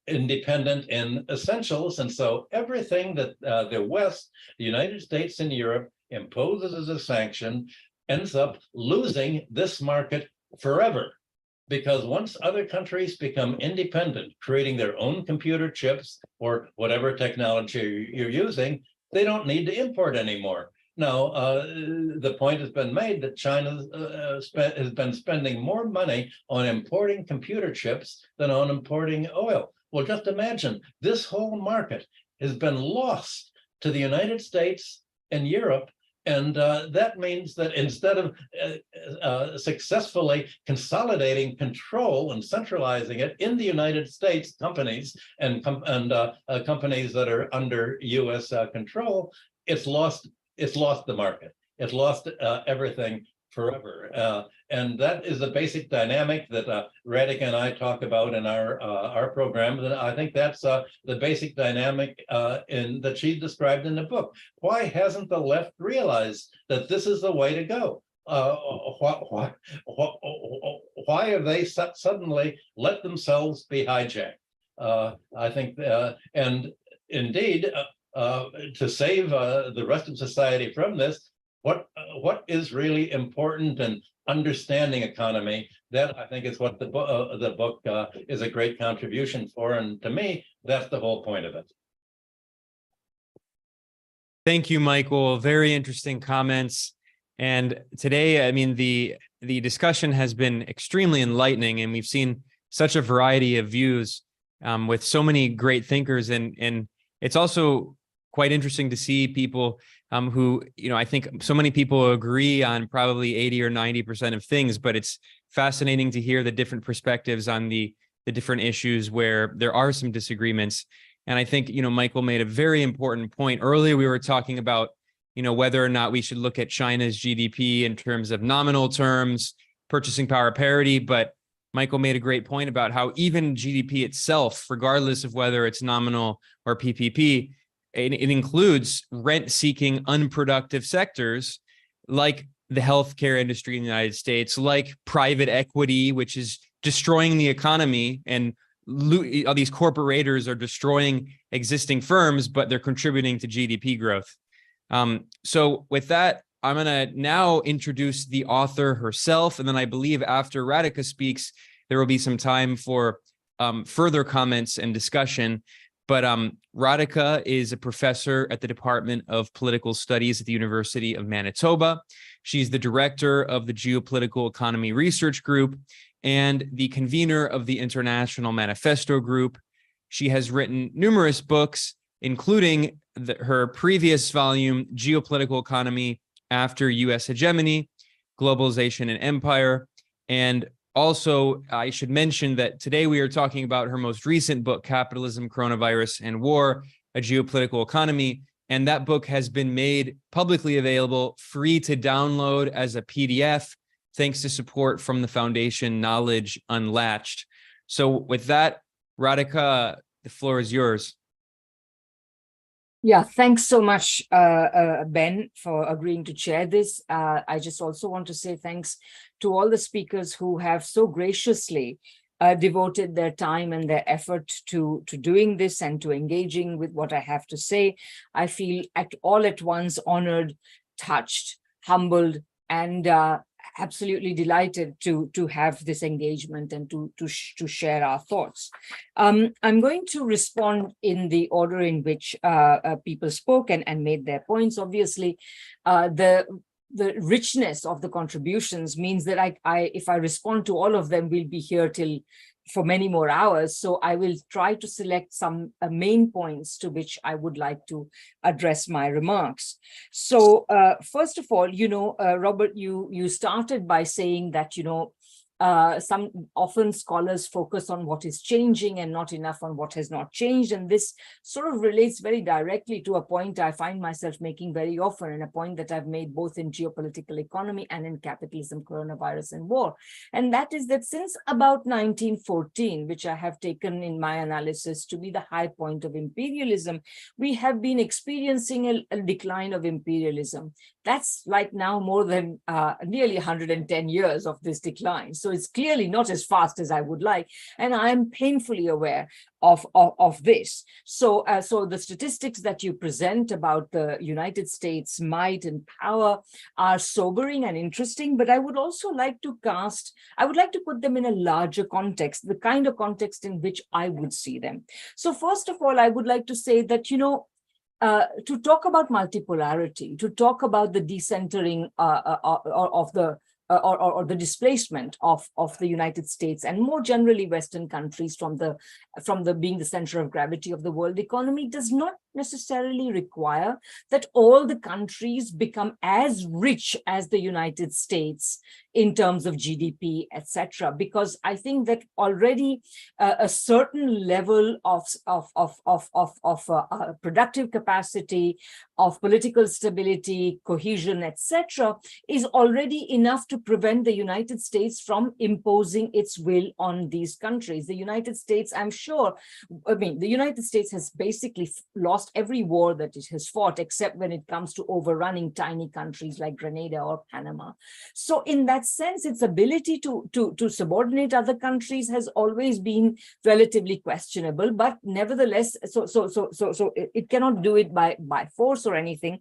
independent in essentials. And so everything that the West, the United States and Europe imposes as a sanction ends up losing this market forever. Because once other countries become independent, creating their own computer chips or whatever technology you're using, they don't need to import anymore. Now, the point has been made that China has been spending more money on importing computer chips than on importing oil. Well, just imagine, this whole market has been lost to the United States and Europe. And that means that instead of successfully consolidating control and centralizing it in the United States, companies and companies that are under U.S. control, it's lost the market. It's lost everything forever. And that is the basic dynamic that Radhika and I talk about in our program. And I think that's the basic dynamic that she described in the book. Why hasn't the left realized that this is the way to go? Why have they suddenly let themselves be hijacked? I think, and indeed, to save the rest of society from this, what is really important in understanding economy, that I think is what the book is a great contribution for. And to me, that's the whole point of it. Thank you, Michael. Very interesting comments. And today, I mean, the discussion has been extremely enlightening, and we've seen such a variety of views with so many great thinkers. And it's also quite interesting to see people who, I think so many people agree on probably 80 or 90% of things, but it's fascinating to hear the different perspectives on the different issues where there are some disagreements. And I think, Michael made a very important point. Earlier, we were talking about, whether or not we should look at China's GDP in terms of nominal terms, purchasing power parity, but Michael made a great point about how even GDP itself, regardless of whether it's nominal or PPP, it includes rent-seeking unproductive sectors like the healthcare industry in the United States, like private equity, which is destroying the economy, and all these corporators are destroying existing firms, but they're contributing to GDP growth. So with that, I'm going to now introduce the author herself, and then I believe after Radhika speaks, there will be some time for further comments and discussion. But Radhika is a professor at the Department of Political Studies at the University of Manitoba. She's the director of the Geopolitical Economy Research Group and the convener of the International Manifesto Group. She has written numerous books, including her previous volume, Geopolitical Economy After U.S. Hegemony, Globalization and Empire. And also, I should mention that today we are talking about her most recent book, Capitalism, Coronavirus, and War, A Geopolitical Economy. And that book has been made publicly available, free to download as a PDF thanks to support from the foundation Knowledge Unlatched. So with that, Radhika, the floor is yours. Yeah, thanks so much, Ben, for agreeing to chair this. I just also want to say thanks to all the speakers who have so graciously devoted their time and their effort to doing this and to engaging with what I have to say. I feel all at once honored, touched, humbled, and absolutely delighted to have this engagement and to share our thoughts. I'm going to respond in the order in which people spoke and made their points. Obviously, the richness of the contributions means that if I respond to all of them, we'll be here for many more hours. So I will try to select some main points to which I would like to address my remarks. So first of all, Robert, you started by saying that, often scholars focus on what is changing and not enough on what has not changed. And this sort of relates very directly to a point I find myself making very often, and a point that I've made both in Geopolitical Economy and in Capitalism, Coronavirus and War. And that is that since about 1914, which I have taken in my analysis to be the high point of imperialism, we have been experiencing a decline of imperialism. That's like now more than nearly 110 years of this decline. So it's clearly not as fast as I would like. And I am painfully aware of this. So the statistics that you present about the United States' might and power are sobering and interesting, but I would also like to put them in a larger context, the kind of context in which I would see them. So first of all, I would like to say that, to talk about multipolarity, to talk about the decentering of the displacement of the United States and more generally Western countries from being the center of gravity of the world economy does not necessarily require that all the countries become as rich as the United States in terms of GDP, etc. Because I think that already a certain level of productive capacity, of political stability, cohesion, etc., is already enough to prevent the United States from imposing its will on these countries. The United States, the United States has basically lost every war that it has fought, except when it comes to overrunning tiny countries like Grenada or Panama. So in that sense, its ability to subordinate other countries has always been relatively questionable, but nevertheless, so it cannot do it by force or anything.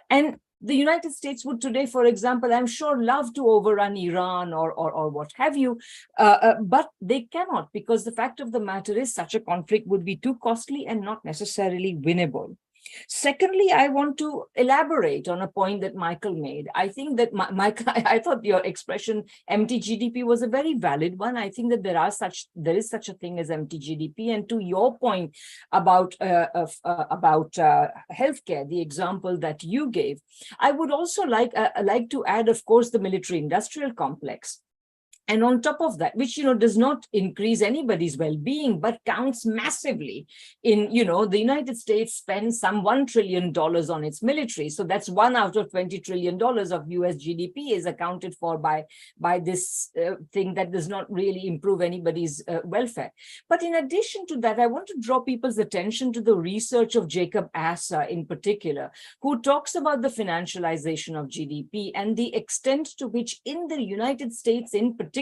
And the United States would today, for example, I'm sure love to overrun Iran or what have you, but they cannot, because the fact of the matter is such a conflict would be too costly and not necessarily winnable. Secondly, I want to elaborate on a point that Michael made. I think that, Michael, I thought your expression empty GDP was a very valid one. I think that there is such a thing as empty GDP. And to your point about healthcare, the example that you gave, I would also like to add, of course, the military-industrial complex. And on top of that, which, does not increase anybody's well-being, but counts massively in, the United States spends some $1 trillion on its military. So that's 1 out of $20 trillion of US GDP is accounted for by this thing that does not really improve anybody's welfare. But in addition to that, I want to draw people's attention to the research of Jacob Asser in particular, who talks about the financialization of GDP and the extent to which in the United States in particular,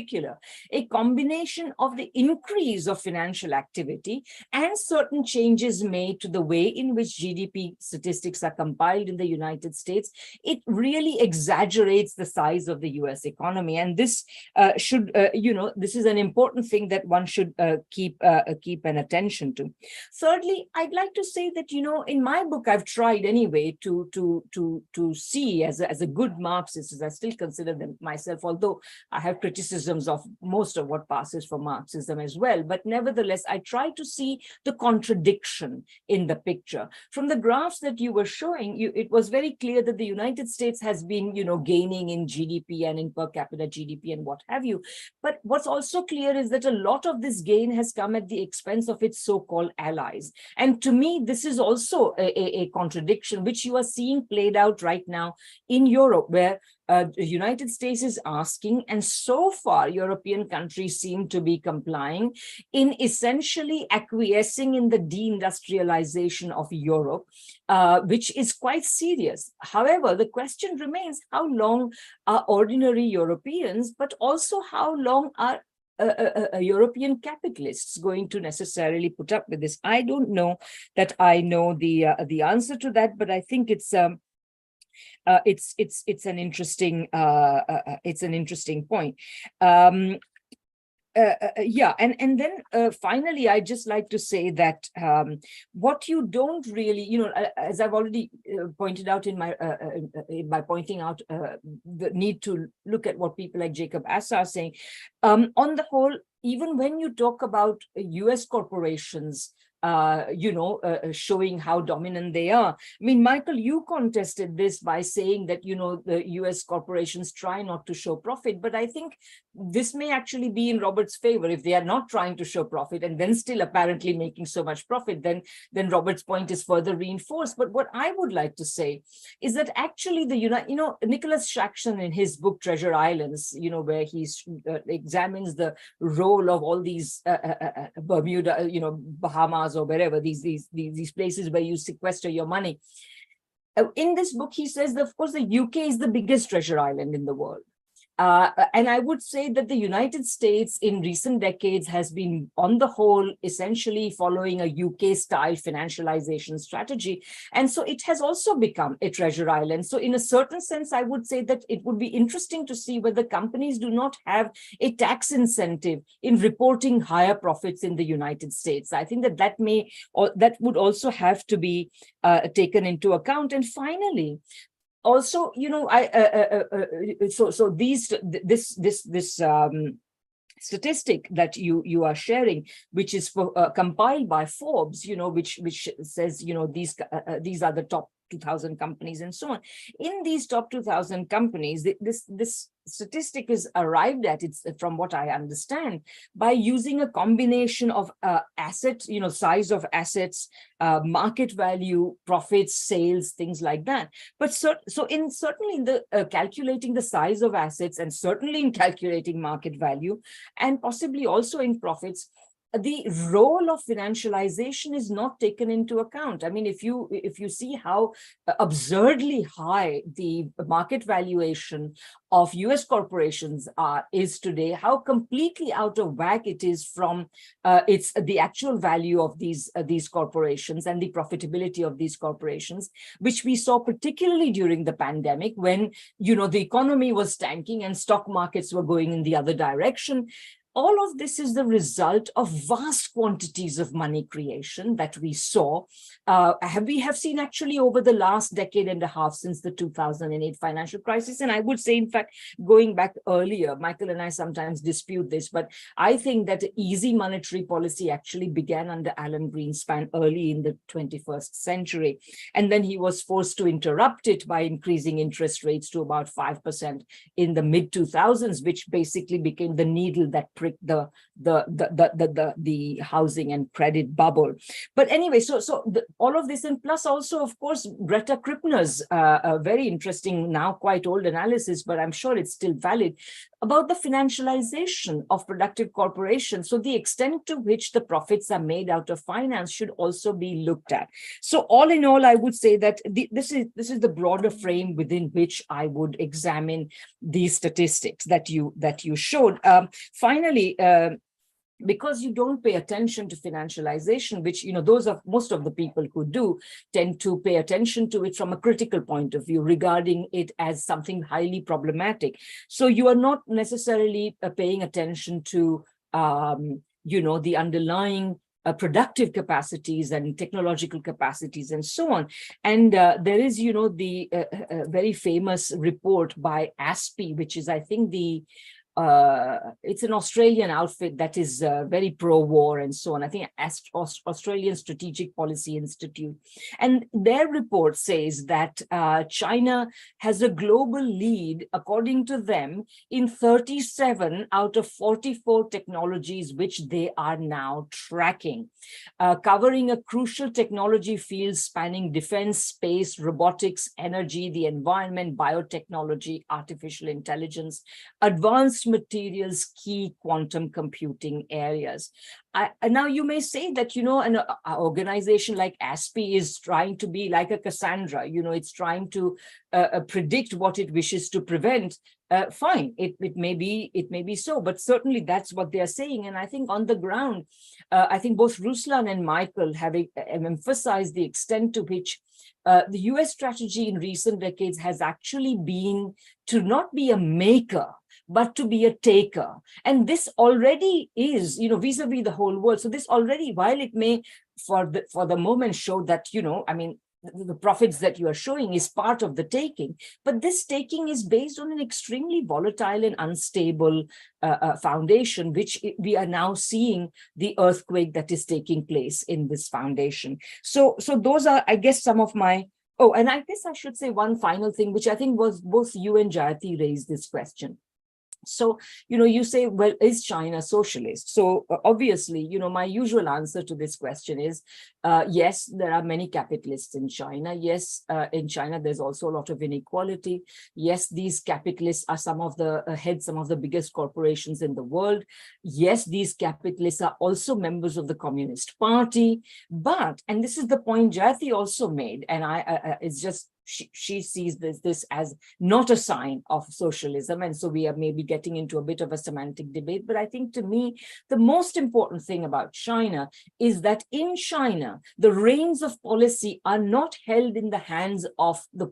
a combination of the increase of financial activity and certain changes made to the way in which GDP statistics are compiled in the United States, it really exaggerates the size of the US economy. And this this is an important thing that one should keep an attention to. Thirdly, I'd like to say that, in my book, I've tried anyway to see as a good Marxist, as I still consider them myself, although I have criticisms of most of what passes for Marxism as well. But nevertheless, I try to see the contradiction in the picture. From the graphs that you were showing, it was very clear that the United States has been, gaining in GDP and in per capita GDP and what have you. But what's also clear is that a lot of this gain has come at the expense of its so-called allies. And to me, this is also a contradiction, which you are seeing played out right now in Europe, where the United States is asking, and so far European countries seem to be complying in essentially acquiescing in the deindustrialization of Europe, which is quite serious. However, the question remains, how long are ordinary Europeans, but also how long are European capitalists going to necessarily put up with this? I don't know that I know the answer to that, but I think it's an interesting point. Yeah, and then finally, I'd just like to say that what you don't really, as I've already pointed out in my by pointing out the need to look at what people like Jacob Assa are saying, on the whole, even when you talk about US corporations, showing how dominant they are. I mean, Michael, you contested this by saying that, the US corporations try not to show profit, but I think this may actually be in Robert's favor. If they are not trying to show profit and then still apparently making so much profit, then Robert's point is further reinforced. But what I would like to say is that actually Nicholas Shaxson in his book Treasure Islands, where he examines the role of all these Bermuda, Bahamas, or wherever, these places where you sequester your money. In this book, he says that, of course, the UK is the biggest treasure island in the world. And I would say that the United States in recent decades has been, on the whole, essentially following a UK-style financialization strategy. And so it has also become a treasure island. So in a certain sense, I would say that it would be interesting to see whether companies do not have a tax incentive in reporting higher profits in the United States. I think that that would also have to be taken into account. And finally, also, this statistic that you are sharing, which is compiled by Forbes, which says, these are the top 2,000 companies and so on. In these top 2,000 companies, this statistic is arrived at, it's from what I understand, by using a combination of assets, size of assets, market value, profits, sales, things like that. But certainly in the calculating the size of assets, and certainly in calculating market value, and possibly also in profits, the role of financialization is not taken into account. I mean, if you see how absurdly high the market valuation of US corporations is today, how completely out of whack it is from the actual value of these corporations and the profitability of these corporations, which we saw particularly during the pandemic, when the economy was tanking and stock markets were going in the other direction. All of this is the result of vast quantities of money creation that we saw. We have seen actually over the last decade and a half, since the 2008 financial crisis. And I would say, in fact, going back earlier, Michael and I sometimes dispute this, but I think that easy monetary policy actually began under Alan Greenspan early in the 21st century. And then he was forced to interrupt it by increasing interest rates to about 5% in the mid 2000s, which basically became the needle that pricked the housing and credit bubble. But anyway, all of this, and plus also, of course, Greta Krippner's a very interesting, now quite old analysis, but I'm sure it's still valid, about the financialization of productive corporations. So the extent to which the profits are made out of finance should also be looked at. So all in all, I would say that this is the broader frame within which I would examine these statistics that you showed. Finally, because you don't pay attention to financialization, which, those of most of the people who do tend to pay attention to it from a critical point of view, regarding it as something highly problematic. So you are not necessarily paying attention to, the underlying productive capacities and technological capacities and so on. And there is, the very famous report by ASPI, which is, I think, the it's an Australian outfit that is very pro-war and so on. I think Australian Strategic Policy Institute. And their report says that China has a global lead, according to them, in 37 out of 44 technologies which they are now tracking, covering a crucial technology field spanning defense, space, robotics, energy, the environment, biotechnology, artificial intelligence, advanced materials, key quantum computing areas. Now you may say that, an organization like ASPI is trying to be like a Cassandra, it's trying to predict what it wishes to prevent. Fine, it may be so, but certainly that's what they are saying. And I think on the ground, I think both Ruslan and Michael have emphasized the extent to which the US strategy in recent decades has actually been to not be a maker, but to be a taker. And this already is, vis-a-vis the whole world. So this already, while it may for the moment show that, the profits that you are showing is part of the taking, but this taking is based on an extremely volatile and unstable foundation, which we are now seeing the earthquake that is taking place in this foundation. So those are, I guess, some of my, and I guess I should say one final thing, which I think was both you and Jayati raised this question. So, you say, well, is China socialist? So obviously, my usual answer to this question is, yes, there are many capitalists in China. Yes, in China, there's also a lot of inequality. Yes, these capitalists are some of the biggest corporations in the world. Yes, these capitalists are also members of the Communist Party. But, and this is the point Jayati also made, and it's just, she sees this as not a sign of socialism. And so we are maybe getting into a bit of a semantic debate. But I think, to me, the most important thing about China is that in China, the reins of policy are not held in the hands of the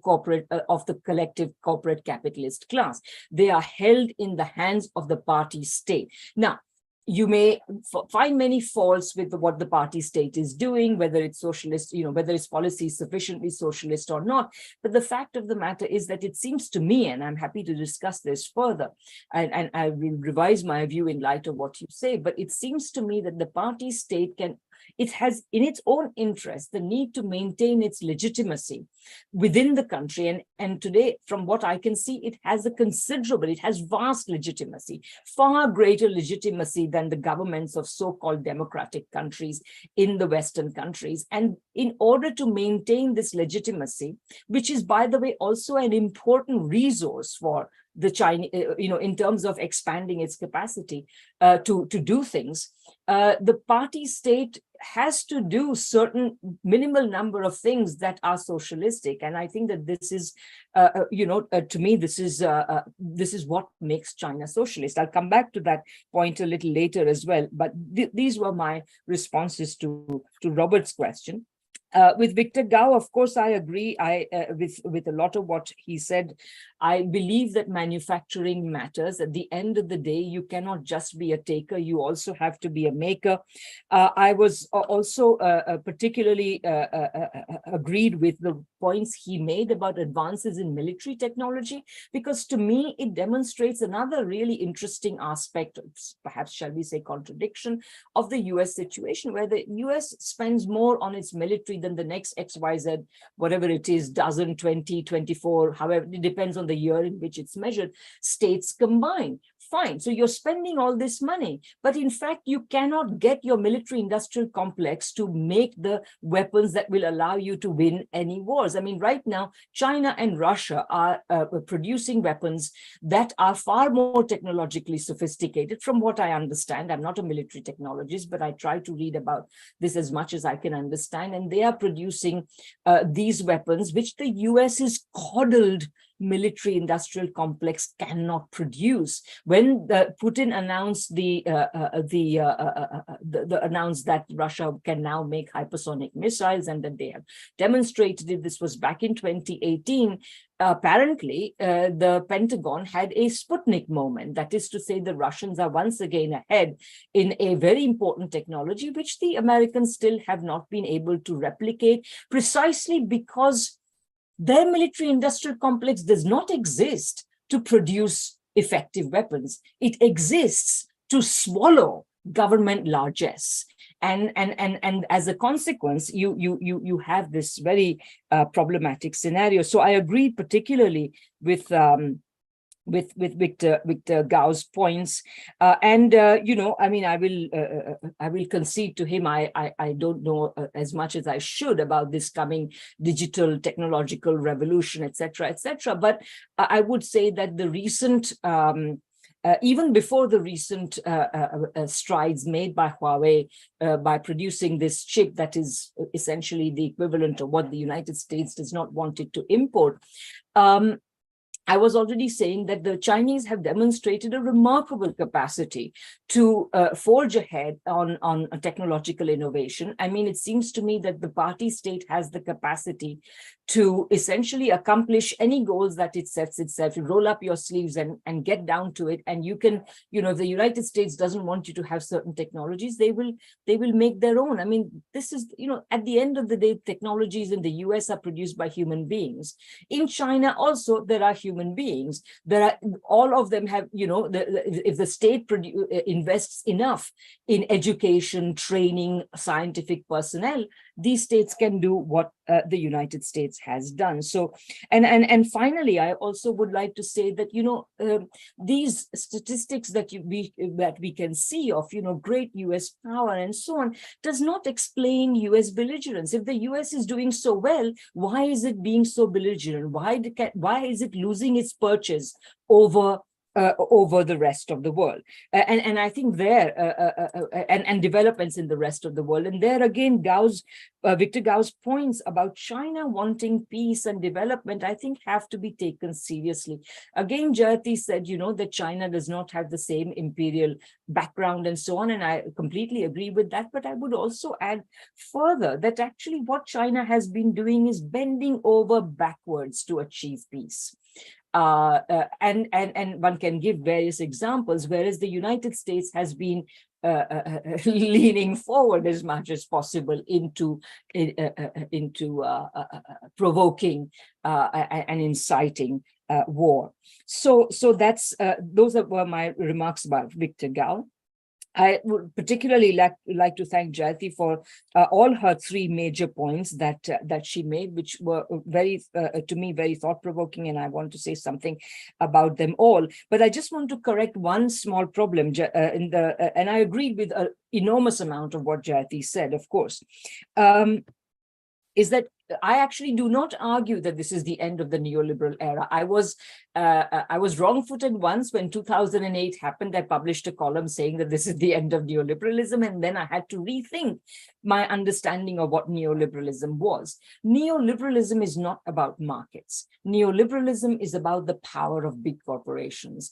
collective corporate capitalist class. They are held in the hands of the party state. Now, you may find many faults with what the party state is doing, whether it's socialist, whether its policy is sufficiently socialist or not. But the fact of the matter is that it seems to me, and I'm happy to discuss this further, and I will revise my view in light of what you say, but it seems to me that the party state it has in its own interest the need to maintain its legitimacy within the country. And today, from what I can see, it has vast legitimacy, far greater legitimacy than the governments of so-called democratic countries in the Western countries. And in order to maintain this legitimacy, which is, by the way, also an important resource for the Chinese, in terms of expanding its capacity to do things, the party state has to do certain minimal number of things that are socialistic. And I think that this is, to me, this is what makes China socialist. I'll come back to that point a little later as well. But these were my responses to Robert's question. With Victor Gao, of course, I agree with a lot of what he said. I believe that manufacturing matters. At the end of the day, you cannot just be a taker. You also have to be a maker. I was also particularly agreed with the points he made about advances in military technology, because to me, it demonstrates another really interesting aspect, perhaps shall we say contradiction, of the US situation, where the US spends more on its military than the next XYZ, whatever it is, dozen, 20, 24, however, it depends on the year in which it's measured, states combined. Fine, so you're spending all this money, but in fact, you cannot get your military industrial complex to make the weapons that will allow you to win any wars. I mean, right now, China and Russia are producing weapons that are far more technologically sophisticated, from what I understand. I'm not a military technologist, but I try to read about this as much as I can understand. And they are producing these weapons, which the US is coddled military industrial complex cannot produce. When Putin announced announced that Russia can now make hypersonic missiles and that they have demonstrated it, this was back in 2018. Apparently, the Pentagon had a Sputnik moment. That is to say, the Russians are once again ahead in a very important technology, which the Americans still have not been able to replicate, precisely because their military industrial complex does not exist to produce effective weapons. It exists to swallow government largesse. And as a consequence, you have this very problematic scenario. So I agree particularly with Victor Gao's points, you know, I mean, I will concede to him. I don't know as much as I should about this coming digital technological revolution, etc., etc. But I would say that the recent even before the recent strides made by Huawei by producing this chip that is essentially the equivalent of what the United States does not want it to import, I was already saying that the Chinese have demonstrated a remarkable capacity to forge ahead on a technological innovation. I mean, it seems to me that the party state has the capacity to essentially accomplish any goals that it sets itself. You roll up your sleeves and get down to it. And you can, you know, if the United States doesn't want you to have certain technologies, they will make their own. I mean, this is, you know, at the end of the day, technologies in the US are produced by human beings. In China also, there are human beings. There are, all of them have, you know, if the state invests enough in education, training, scientific personnel, these states can do what the United States has done. So, and finally, I also would like to say that, you know, these statistics that we can see of, you know, great US power and so on, does not explain US belligerence. If the US is doing so well, why is it being so belligerent? Why is it losing its purchase over the rest of the world? And I think there, and developments in the rest of the world. And there again, Victor Gao's points about China wanting peace and development, I think have to be taken seriously. Again, Jayati said, you know, that China does not have the same imperial background and so on. And I completely agree with that. But I would also add further that actually what China has been doing is bending over backwards to achieve peace. And one can give various examples, whereas the United States has been leaning forward as much as possible into provoking and inciting war. So that's those were my remarks about Victor Gao. I would particularly like to thank Jayati for all her three major points that she made, which were very, to me, very thought-provoking, and I want to say something about them all. But I just want to correct one small problem and I agreed with an enormous amount of what Jayati said, of course, is that I actually do not argue that this is the end of the neoliberal era. I was wrong-footed once when 2008 happened. I published a column saying that this is the end of neoliberalism, and then I had to rethink my understanding of what neoliberalism was. Neoliberalism is not about markets. Neoliberalism is about the power of big corporations.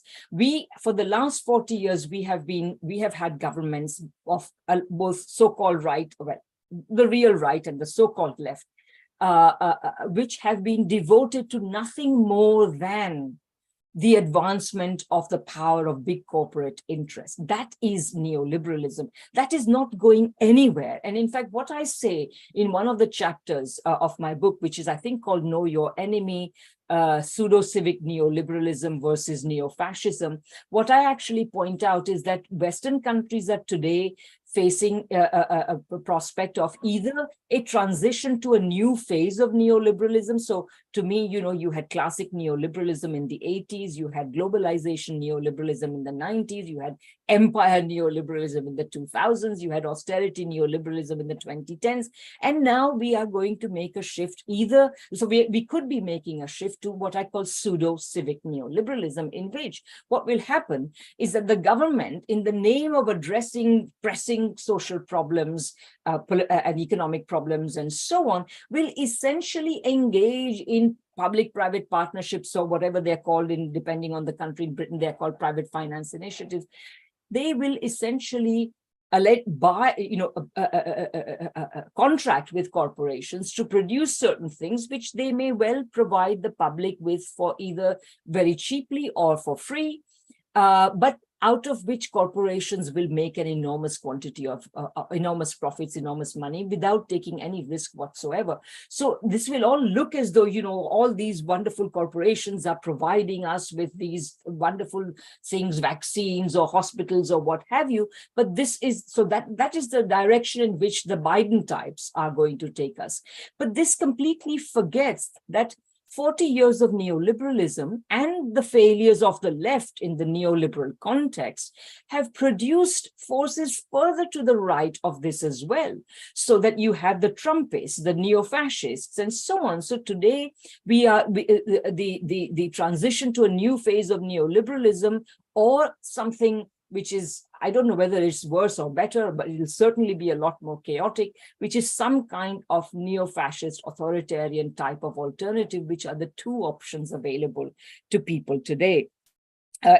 For the last 40 years, we have had governments of both so-called right, the real right, and the so-called left, which have been devoted to nothing more than the advancement of the power of big corporate interests. That is neoliberalism. That is not going anywhere. And in fact, what I say in one of the chapters of my book, which is, I think, called Know Your Enemy, pseudo-civic neoliberalism versus neo-fascism, what I actually point out is that Western countries are today facing a prospect of either a transition to a new phase of neoliberalism. So to me, you know, you had classic neoliberalism in the 80s, you had globalization neoliberalism in the 90s, you had empire neoliberalism in the 2000s, you had austerity neoliberalism in the 2010s, and now we are going to make a shift so we could be making a shift to what I call pseudo-civic neoliberalism, in which what will happen is that the government, in the name of addressing pressing social problems and economic problems and so on, will essentially engage in public-private partnerships, or whatever they're called, depending on the country. In Britain, they're called private finance initiatives. They will essentially contract with corporations to produce certain things which they may well provide the public with for either very cheaply or for free. But out of which corporations will make an enormous quantity of enormous profits, enormous money without taking any risk whatsoever. So this will all look as though, all these wonderful corporations are providing us with these wonderful things, vaccines or hospitals or what have you. But this is, so that is the direction in which the Biden types are going to take us. But this completely forgets that 40 years of neoliberalism and the failures of the left in the neoliberal context have produced forces further to the right of this as well, so that you have the Trumpists, the neo-fascists, and so on. So today we are the transition to a new phase of neoliberalism, or something which is, I don't know whether it's worse or better, but it will certainly be a lot more chaotic, which is some kind of neo-fascist authoritarian type of alternative, which are the two options available to people today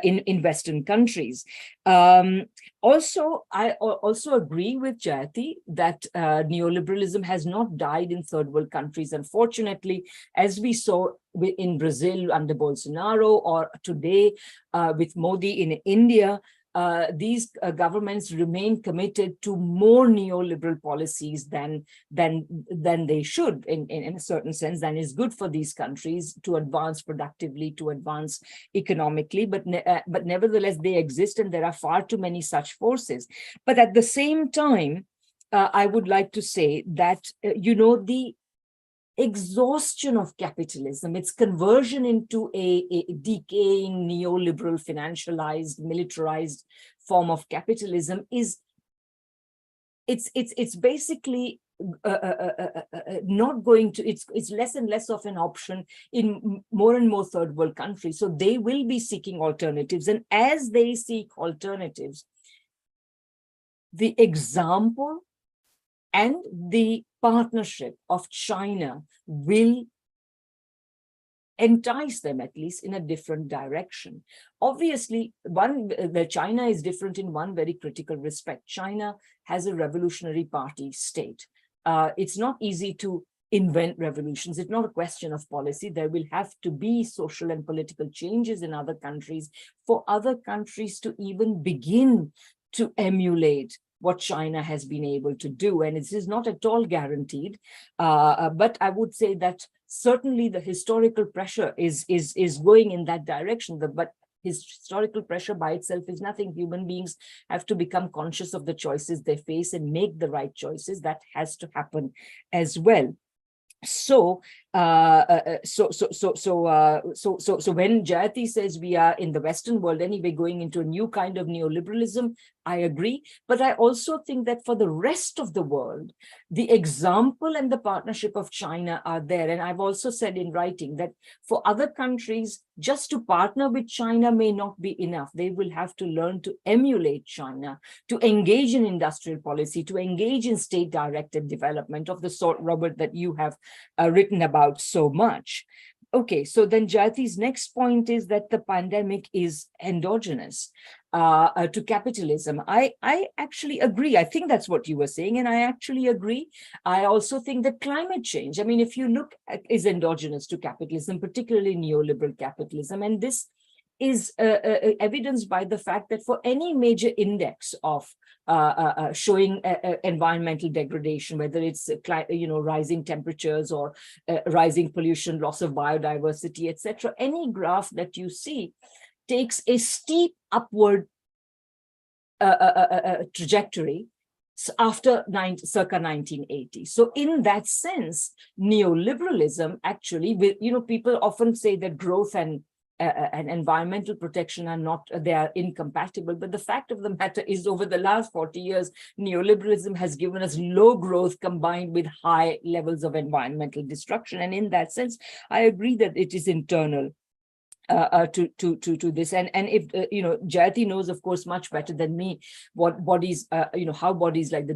in Western countries. Also, I also agree with Jayati that neoliberalism has not died in third world countries. Unfortunately, as we saw in Brazil under Bolsonaro, or today with Modi in India, these governments remain committed to more neoliberal policies than they should, in a certain sense, than is good for these countries to advance productively, to advance economically. But nevertheless, they exist, and there are far too many such forces. But at the same time, I would like to say that the exhaustion of capitalism, its conversion into a decaying neoliberal, financialized, militarized form of capitalism it's basically not going to, it's less and less of an option in more and more third world countries. So they will be seeking alternatives, and as they seek alternatives, the example and the partnership of China will entice them, at least in a different direction. Obviously, China is different in one very critical respect. China has a revolutionary party state. It's not easy to invent revolutions. It's not a question of policy. There will have to be social and political changes in other countries for other countries to even begin to emulate what China has been able to do. And it is not at all guaranteed. But I would say that certainly the historical pressure is going in that direction. But historical pressure by itself is nothing. Human beings have to become conscious of the choices they face and make the right choices. That has to happen as well. So when Jayati says we are in the Western world anyway going into a new kind of neoliberalism, I agree. But I also think that for the rest of the world, the example and the partnership of China are there. And I've also said in writing that for other countries, just to partner with China may not be enough. They will have to learn to emulate China, to engage in industrial policy, to engage in state-directed development of the sort, Robert, that you have written about so much. Okay, so then Jayati's next point is that the pandemic is endogenous to capitalism. I actually agree. I think that's what you were saying, and I actually agree. I also think that climate change, I mean, if you look at, is endogenous to capitalism, particularly neoliberal capitalism, and this is evidenced by the fact that for any major index of showing environmental degradation, whether it's rising temperatures or rising pollution, loss of biodiversity, etc., any graph that you see takes a steep upward trajectory after circa 1980. So in that sense, neoliberalism actually, people often say that growth and environmental protection are not, they are incompatible. But the fact of the matter is, over the last 40 years, neoliberalism has given us low growth combined with high levels of environmental destruction. And in that sense, I agree that it is internal to this. And if Jayati knows, of course, much better than me what bodies, how bodies like the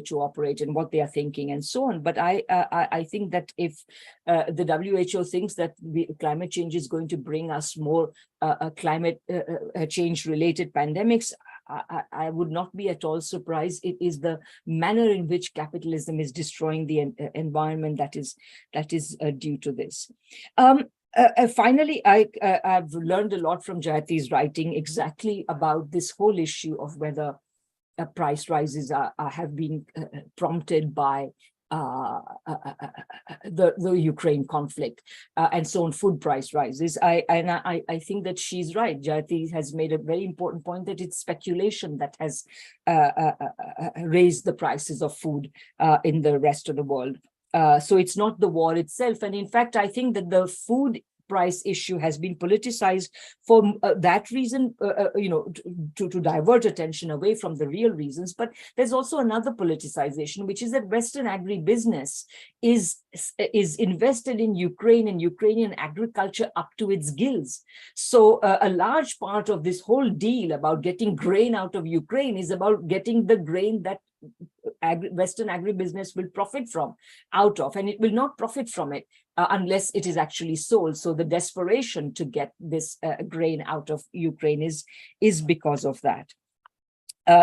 WHO operate and what they are thinking and so on. But I think that if the WHO thinks that climate change is going to bring us more climate change related pandemics, I would not be at all surprised. It is the manner in which capitalism is destroying the environment that is due to this. Finally, I've learned a lot from Jayati's writing exactly about this whole issue of whether price rises have been prompted by the Ukraine conflict and so on, food price rises. I think that she's right. Jayati has made a very important point that it's speculation that has raised the prices of food in the rest of the world. So it's not the war itself. And in fact, I think that the food price issue has been politicized for that reason, to divert attention away from the real reasons. But there's also another politicization, which is that Western agribusiness is invested in Ukraine and Ukrainian agriculture up to its gills. So a large part of this whole deal about getting grain out of Ukraine is about getting the grain that Western agribusiness will profit from out of, and it will not profit from it unless it is actually sold. So the desperation to get this grain out of Ukraine is because of that.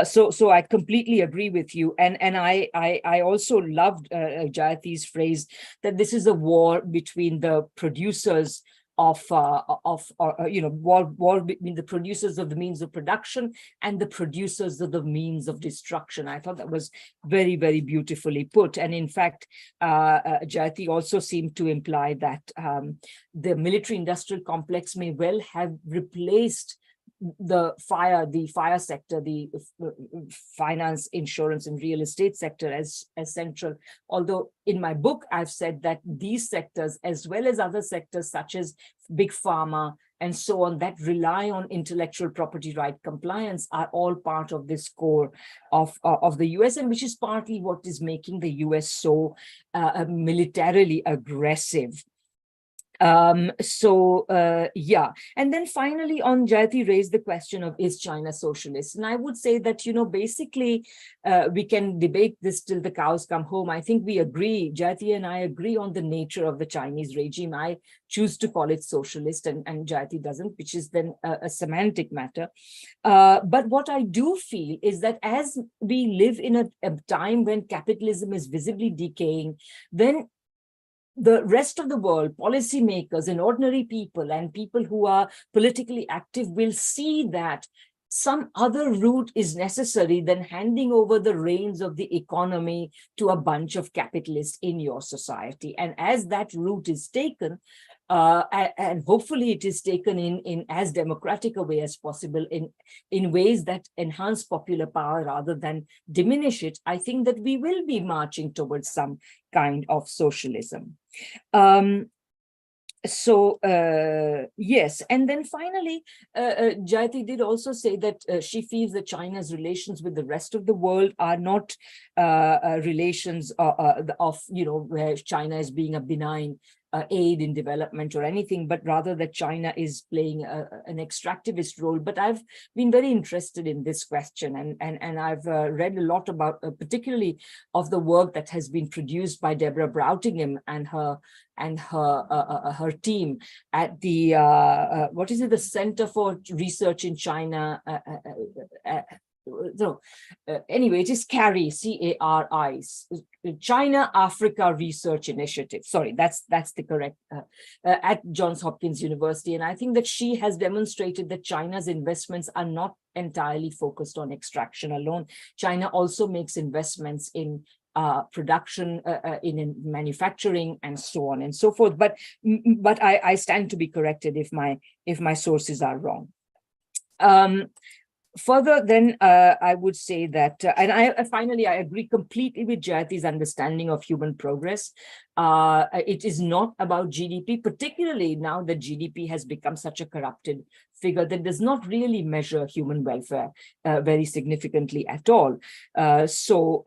So I completely agree with you, and I also loved Jayati's phrase that this is a war between the producers war between the producers of the means of production and the producers of the means of destruction. I thought that was very, very beautifully put. And in fact, Jayati also seemed to imply that the military-industrial complex may well have replaced the fire sector, the finance, insurance, and real estate sector as central. Although in my book, I've said that these sectors, as well as other sectors such as big pharma and so on, that rely on intellectual property right compliance, are all part of this core of the US, and which is partly what is making the US so militarily aggressive. Yeah. And then finally, Jayati raised the question of, is China socialist? And I would say that, basically, we can debate this till the cows come home. I think we agree, Jayati and I agree on the nature of the Chinese regime. I choose to call it socialist, and Jayati doesn't, which is then a semantic matter. But what I do feel is that as we live in a time when capitalism is visibly decaying, then the rest of the world, policymakers and ordinary people and people who are politically active will see that some other route is necessary than handing over the reins of the economy to a bunch of capitalists in your society. And as that route is taken, and hopefully it is taken in as democratic a way as possible, in ways that enhance popular power rather than diminish it, I think that we will be marching towards some kind of socialism. Yes, and then finally, Jayati did also say that she feels that China's relations with the rest of the world are not relations of where China is being a benign aid in development or anything, but rather that China is playing an extractivist role. But I've been very interested in this question, and I've read a lot about, particularly of the work that has been produced by Deborah Brautigam and her team at the the Center for Research in China. Anyway, it is CARI, C-A-R-I, China Africa Research Initiative. Sorry, that's the correct, at Johns Hopkins University. And I think that she has demonstrated that China's investments are not entirely focused on extraction alone. China also makes investments in production, in manufacturing, and so on and so forth. But I stand to be corrected if my sources are wrong. Further, then I would say that, and finally, I agree completely with Jayati's understanding of human progress. It is not about GDP, particularly now that GDP has become such a corrupted figure that does not really measure human welfare very significantly at all. So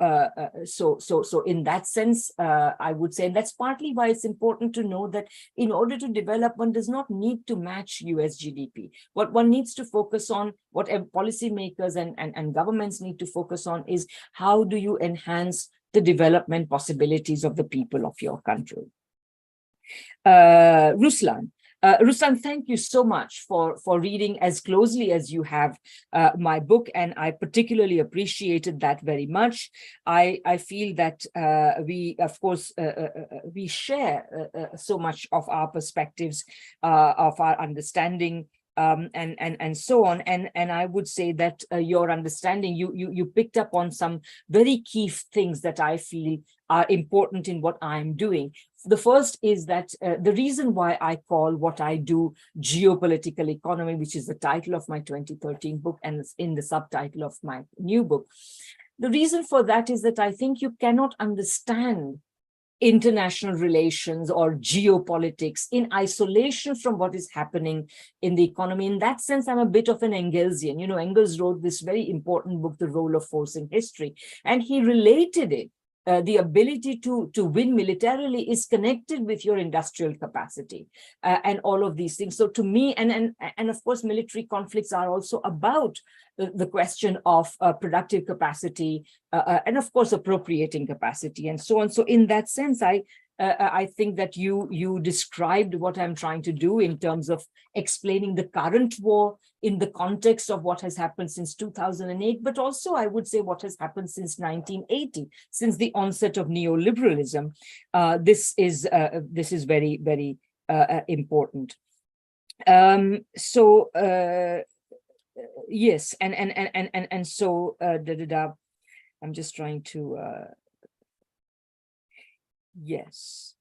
in that sense, I would say, and that's partly why it's important to know that in order to develop, one does not need to match US GDP. What one needs to focus on, what policymakers and governments need to focus on, is how do you enhance the development possibilities of the people of your country. Ruslan, Ruslan, thank you so much for reading as closely as you have my book, and I particularly appreciated that very much. I feel that we, of course, we share so much of our perspectives, of our understanding, and so on. And I would say that your understanding, you picked up on some very key things that I feel are important in what I'm doing. The first is that the reason why I call what I do Geopolitical Economy, which is the title of my 2013 book and it's in the subtitle of my new book. The reason for that is that I think you cannot understand international relations or geopolitics in isolation from what is happening in the economy. In that sense, I'm a bit of an Engelsian. You know, Engels wrote this very important book, The Role of Force in History, and he related it. The ability to win militarily is connected with your industrial capacity and all of these things. So to me, and of course, military conflicts are also about the question of productive capacity and of course, appropriating capacity and so on. So in that sense, I think that you described what I'm trying to do in terms of explaining the current war in the context of what has happened since 2008, but also I would say what has happened since 1980, since the onset of neoliberalism. This is very, very important. Yes, and so I'm just trying to. Yes.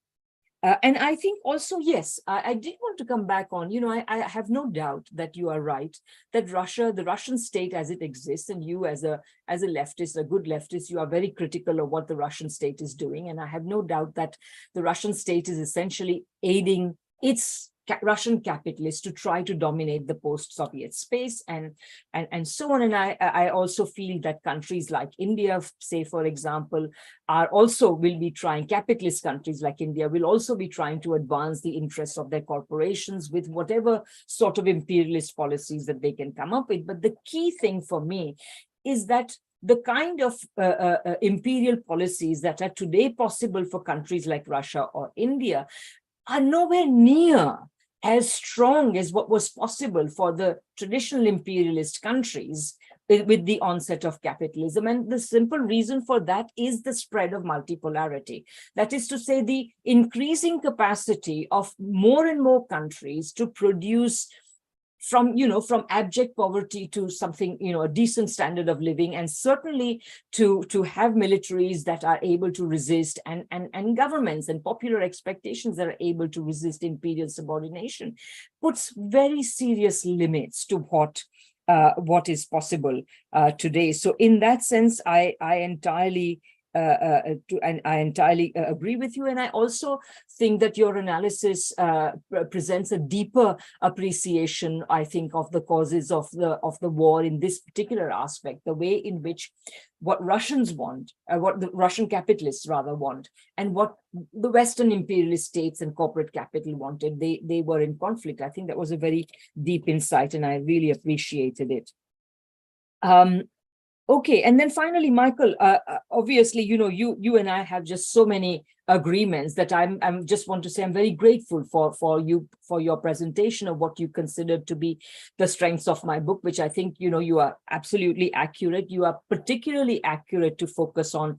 And I think also, yes, I did want to come back on, you know, I have no doubt that you are right, that Russia, the Russian state as it exists, and you as a leftist, a good leftist, you are very critical of what the Russian state is doing. And I have no doubt that the Russian state is essentially aiding its Russian capitalists to try to dominate the post-Soviet space and so on. And I also feel that countries like India, say, for example, will be trying, capitalist countries like India will also be trying to advance the interests of their corporations with whatever sort of imperialist policies that they can come up with. But the key thing for me is that the kind of imperial policies that are today possible for countries like Russia or India are nowhere near as strong as what was possible for the traditional imperialist countries with the onset of capitalism. And the simple reason for that is the spread of multipolarity. That is to say, the increasing capacity of more and more countries to produce from abject poverty to something, a decent standard of living, and certainly to have militaries that are able to resist and governments and popular expectations that are able to resist imperial subordination, puts very serious limits to what is possible today. So in that sense, I entirely agree with you. And I also think that your analysis presents a deeper appreciation, I think, of the causes of the war in this particular aspect, the way in which what Russians want, what the Russian capitalists rather want, and what the Western imperialist states and corporate capital wanted, they were in conflict. I think that was a very deep insight, and I really appreciated it. Okay, and then finally, Michael, obviously, you and I have just so many agreements that I'm just want to say I'm very grateful for your presentation of what you considered to be the strengths of my book, which I think, you are absolutely accurate. You are particularly accurate to focus on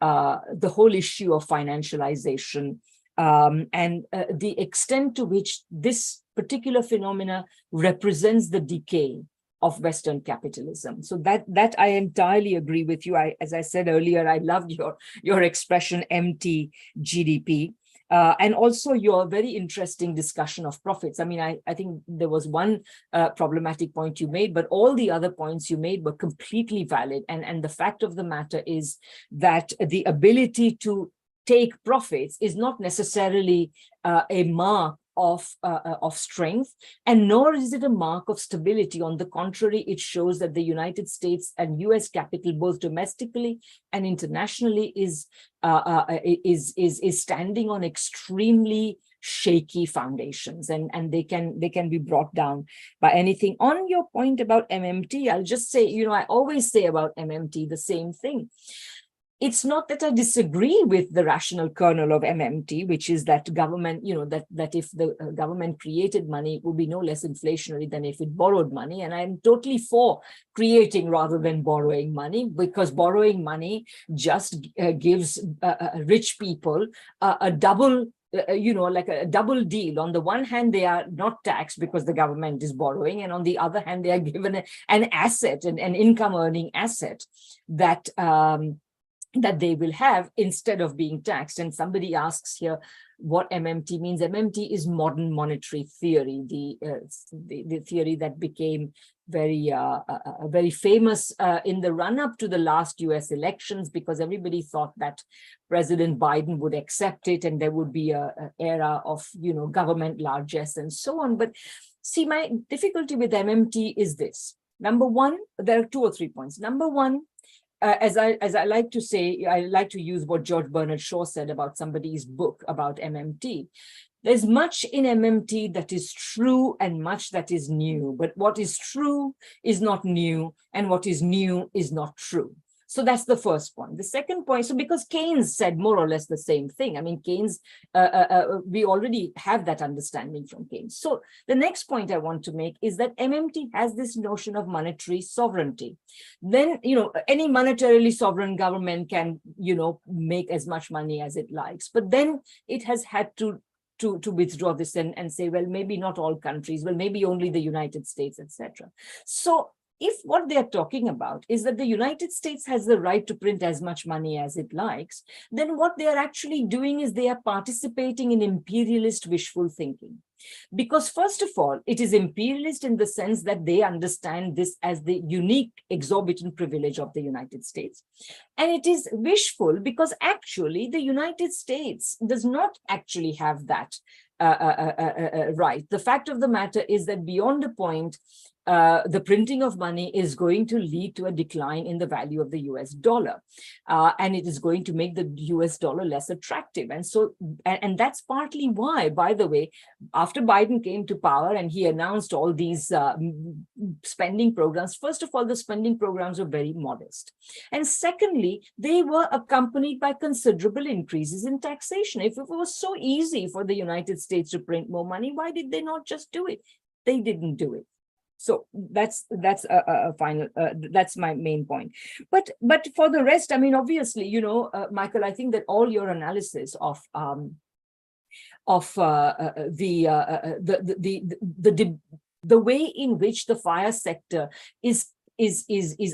the whole issue of financialization and the extent to which this particular phenomena represents the decay of Western capitalism. So that I entirely agree with you. As I said earlier, I loved your expression empty GDP. And also your very interesting discussion of profits. I mean, I think there was one problematic point you made, but all the other points you made were completely valid. And the fact of the matter is that the ability to take profits is not necessarily a mark of strength, and nor is it a mark of stability. On the contrary, it shows that the United States and US capital, both domestically and internationally, is standing on extremely shaky foundations, and they can be brought down by anything. On your point about MMT, I'll just say, I always say about MMT the same thing. it's not that I disagree with the rational kernel of MMT, which is that government, that if the government created money, it would be no less inflationary than if it borrowed money. And I'm totally for creating rather than borrowing money, because borrowing money just gives rich people a double like a double deal. On the one hand, they are not taxed because the government is borrowing, and on the other hand, they are given an asset, an income earning asset that that they will have instead of being taxed. And somebody asks here what MMT means. MMT is modern monetary theory, the theory that became very famous in the run-up to the last US elections, because everybody thought that President Biden would accept it and there would be an era of government largesse and so on. But see, my difficulty with MMT is this. Number one, there are 2 or 3 points. Number one, as I like to say, I like to use what George Bernard Shaw said about somebody's book about MMT. There's much in MMT that is true and much that is new, but what is true is not new, and what is new is not true. So that's the first point. The second point, so because Keynes said more or less the same thing. I mean, Keynes, we already have that understanding from Keynes. So the next point I want to make is that MMT has this notion of monetary sovereignty. Then, any monetarily sovereign government can, make as much money as it likes. But then it has had to withdraw this and say, well, maybe not all countries, well, maybe only the United States, etc. So if what they're talking about is that the United States has the right to print as much money as it likes, then what they are actually doing is they are participating in imperialist wishful thinking. Because first of all, it is imperialist in the sense that they understand this as the unique exorbitant privilege of the United States. And it is wishful because actually the United States does not actually have that right. The fact of the matter is that beyond a point, the printing of money is going to lead to a decline in the value of the US dollar. And it is going to make the US dollar less attractive. And so, and that's partly why, by the way, after Biden came to power and he announced all these spending programs, first of all, the spending programs were very modest. And secondly, they were accompanied by considerable increases in taxation. If it was so easy for the United States to print more money, why did they not just do it? They didn't do it. So that's a final. That's my main point. But for the rest, I mean, obviously, Michael, I think that all your analysis of the way in which the fire sector is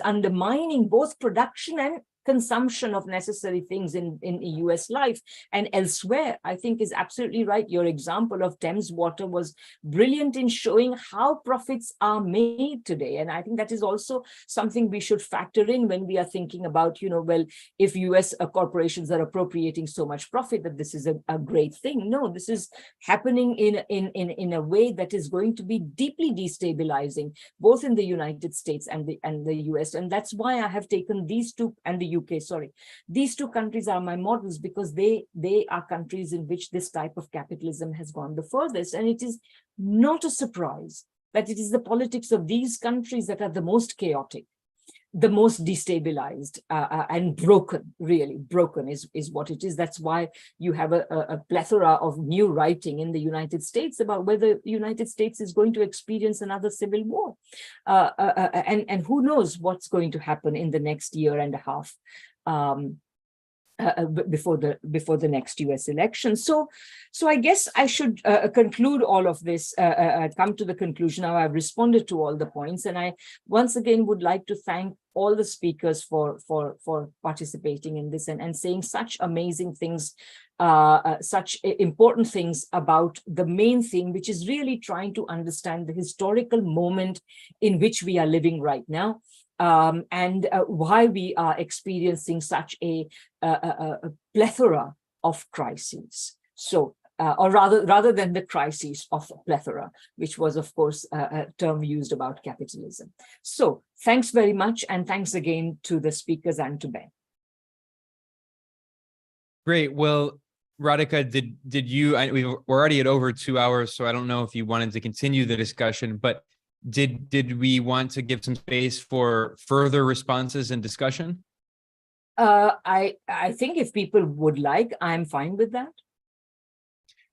undermining both production and consumption of necessary things in US life and elsewhere, I think is absolutely right. Your example of Thames Water was brilliant in showing how profits are made today. And I think that is also something we should factor in when we are thinking about, well, if US corporations are appropriating so much profit, that this is a great thing. No, this is happening in a way that is going to be deeply destabilizing, both in the United States and the US. And that's why I have taken these two, and the UK, sorry. These two countries are my models because they are countries in which this type of capitalism has gone the furthest. And it is not a surprise that it is the politics of these countries that are the most chaotic, the most destabilized, and broken, really broken is what it is. That's why you have a plethora of new writing in the United States about whether the United States is going to experience another civil war. And who knows what's going to happen in the next year and a half before the next US election. So I guess I should conclude all of this, come to the conclusion. Now I've responded to all the points, and I once again would like to thank all the speakers for participating in this and saying such amazing things, such important things about the main thing, which is really trying to understand the historical moment in which we are living right now. And why we are experiencing such a plethora of crises. So, or rather than the crises of plethora, which was, of course, a term used about capitalism. So, thanks very much, and thanks again to the speakers and to Ben. Great. Well, Radhika, did you? We're already at over 2 hours, so I don't know if you wanted to continue the discussion, but did we want to give some space for further responses and discussion? I think if people would like, I'm fine with that.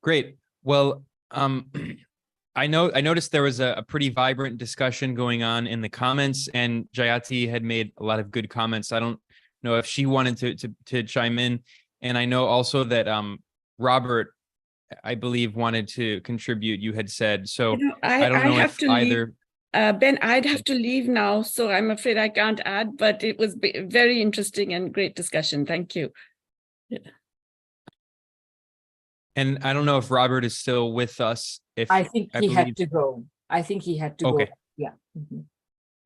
Great. Well, I noticed there was a pretty vibrant discussion going on in the comments, and Jayati had made a lot of good comments. I don't know if she wanted to chime in, and I know also that Robert, I believe, wanted to contribute. You had said so. I don't know if either. Ben, I'd have to leave now, so I'm afraid I can't add. But it was very interesting and great discussion. Thank you. Yeah. And I don't know if Robert is still with us. If I think he had to go. I think he had to go. Yeah. Mm-hmm.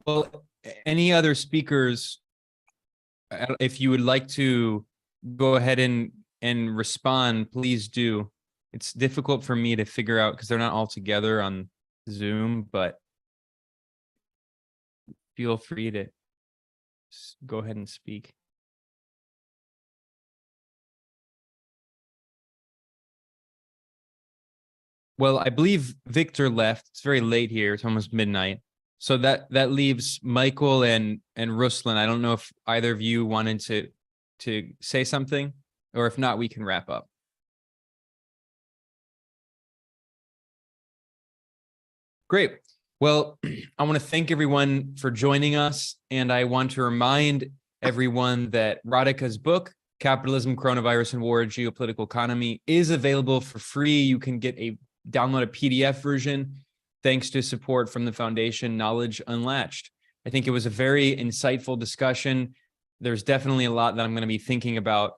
Well, any other speakers, if you would like to go ahead and respond, please do. It's difficult for me to figure out because they're not all together on Zoom, but feel free to go ahead and speak. Well, I believe Victor left. It's very late here. It's almost midnight. So that leaves Michael and Ruslan. I don't know if either of you wanted to say something, or if not, we can wrap up. Great. Well, I want to thank everyone for joining us, and I want to remind everyone that Radhika's book, Capitalism, Coronavirus and War, Geopolitical Economy, is available for free. You can download a PDF version thanks to support from the foundation Knowledge Unlatched. I think it was a very insightful discussion. There's definitely a lot that I'm going to be thinking about.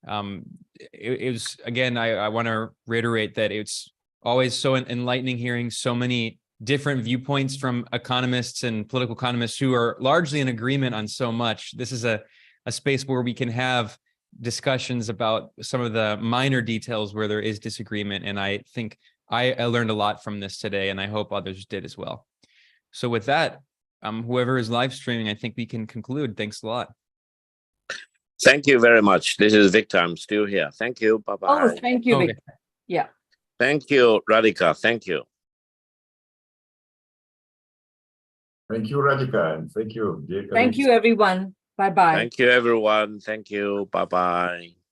It was, again, I want to reiterate that it's always so enlightening hearing so many different viewpoints from economists and political economists who are largely in agreement on so much. This is a space where we can have discussions about some of the minor details where there is disagreement. And I think I learned a lot from this today, and I hope others did as well. So with that, whoever is live streaming, I think we can conclude. Thanks a lot. Thank you very much. This is Victor. I'm still here. Thank you. Bye-bye. Oh, thank you, Okay. Victor. Yeah. Thank you, Radhika. Thank you. Thank you, Radhika, and thank you, dear Thank colleagues. you, everyone. Bye-bye. Thank you, everyone. Thank you. Bye-bye.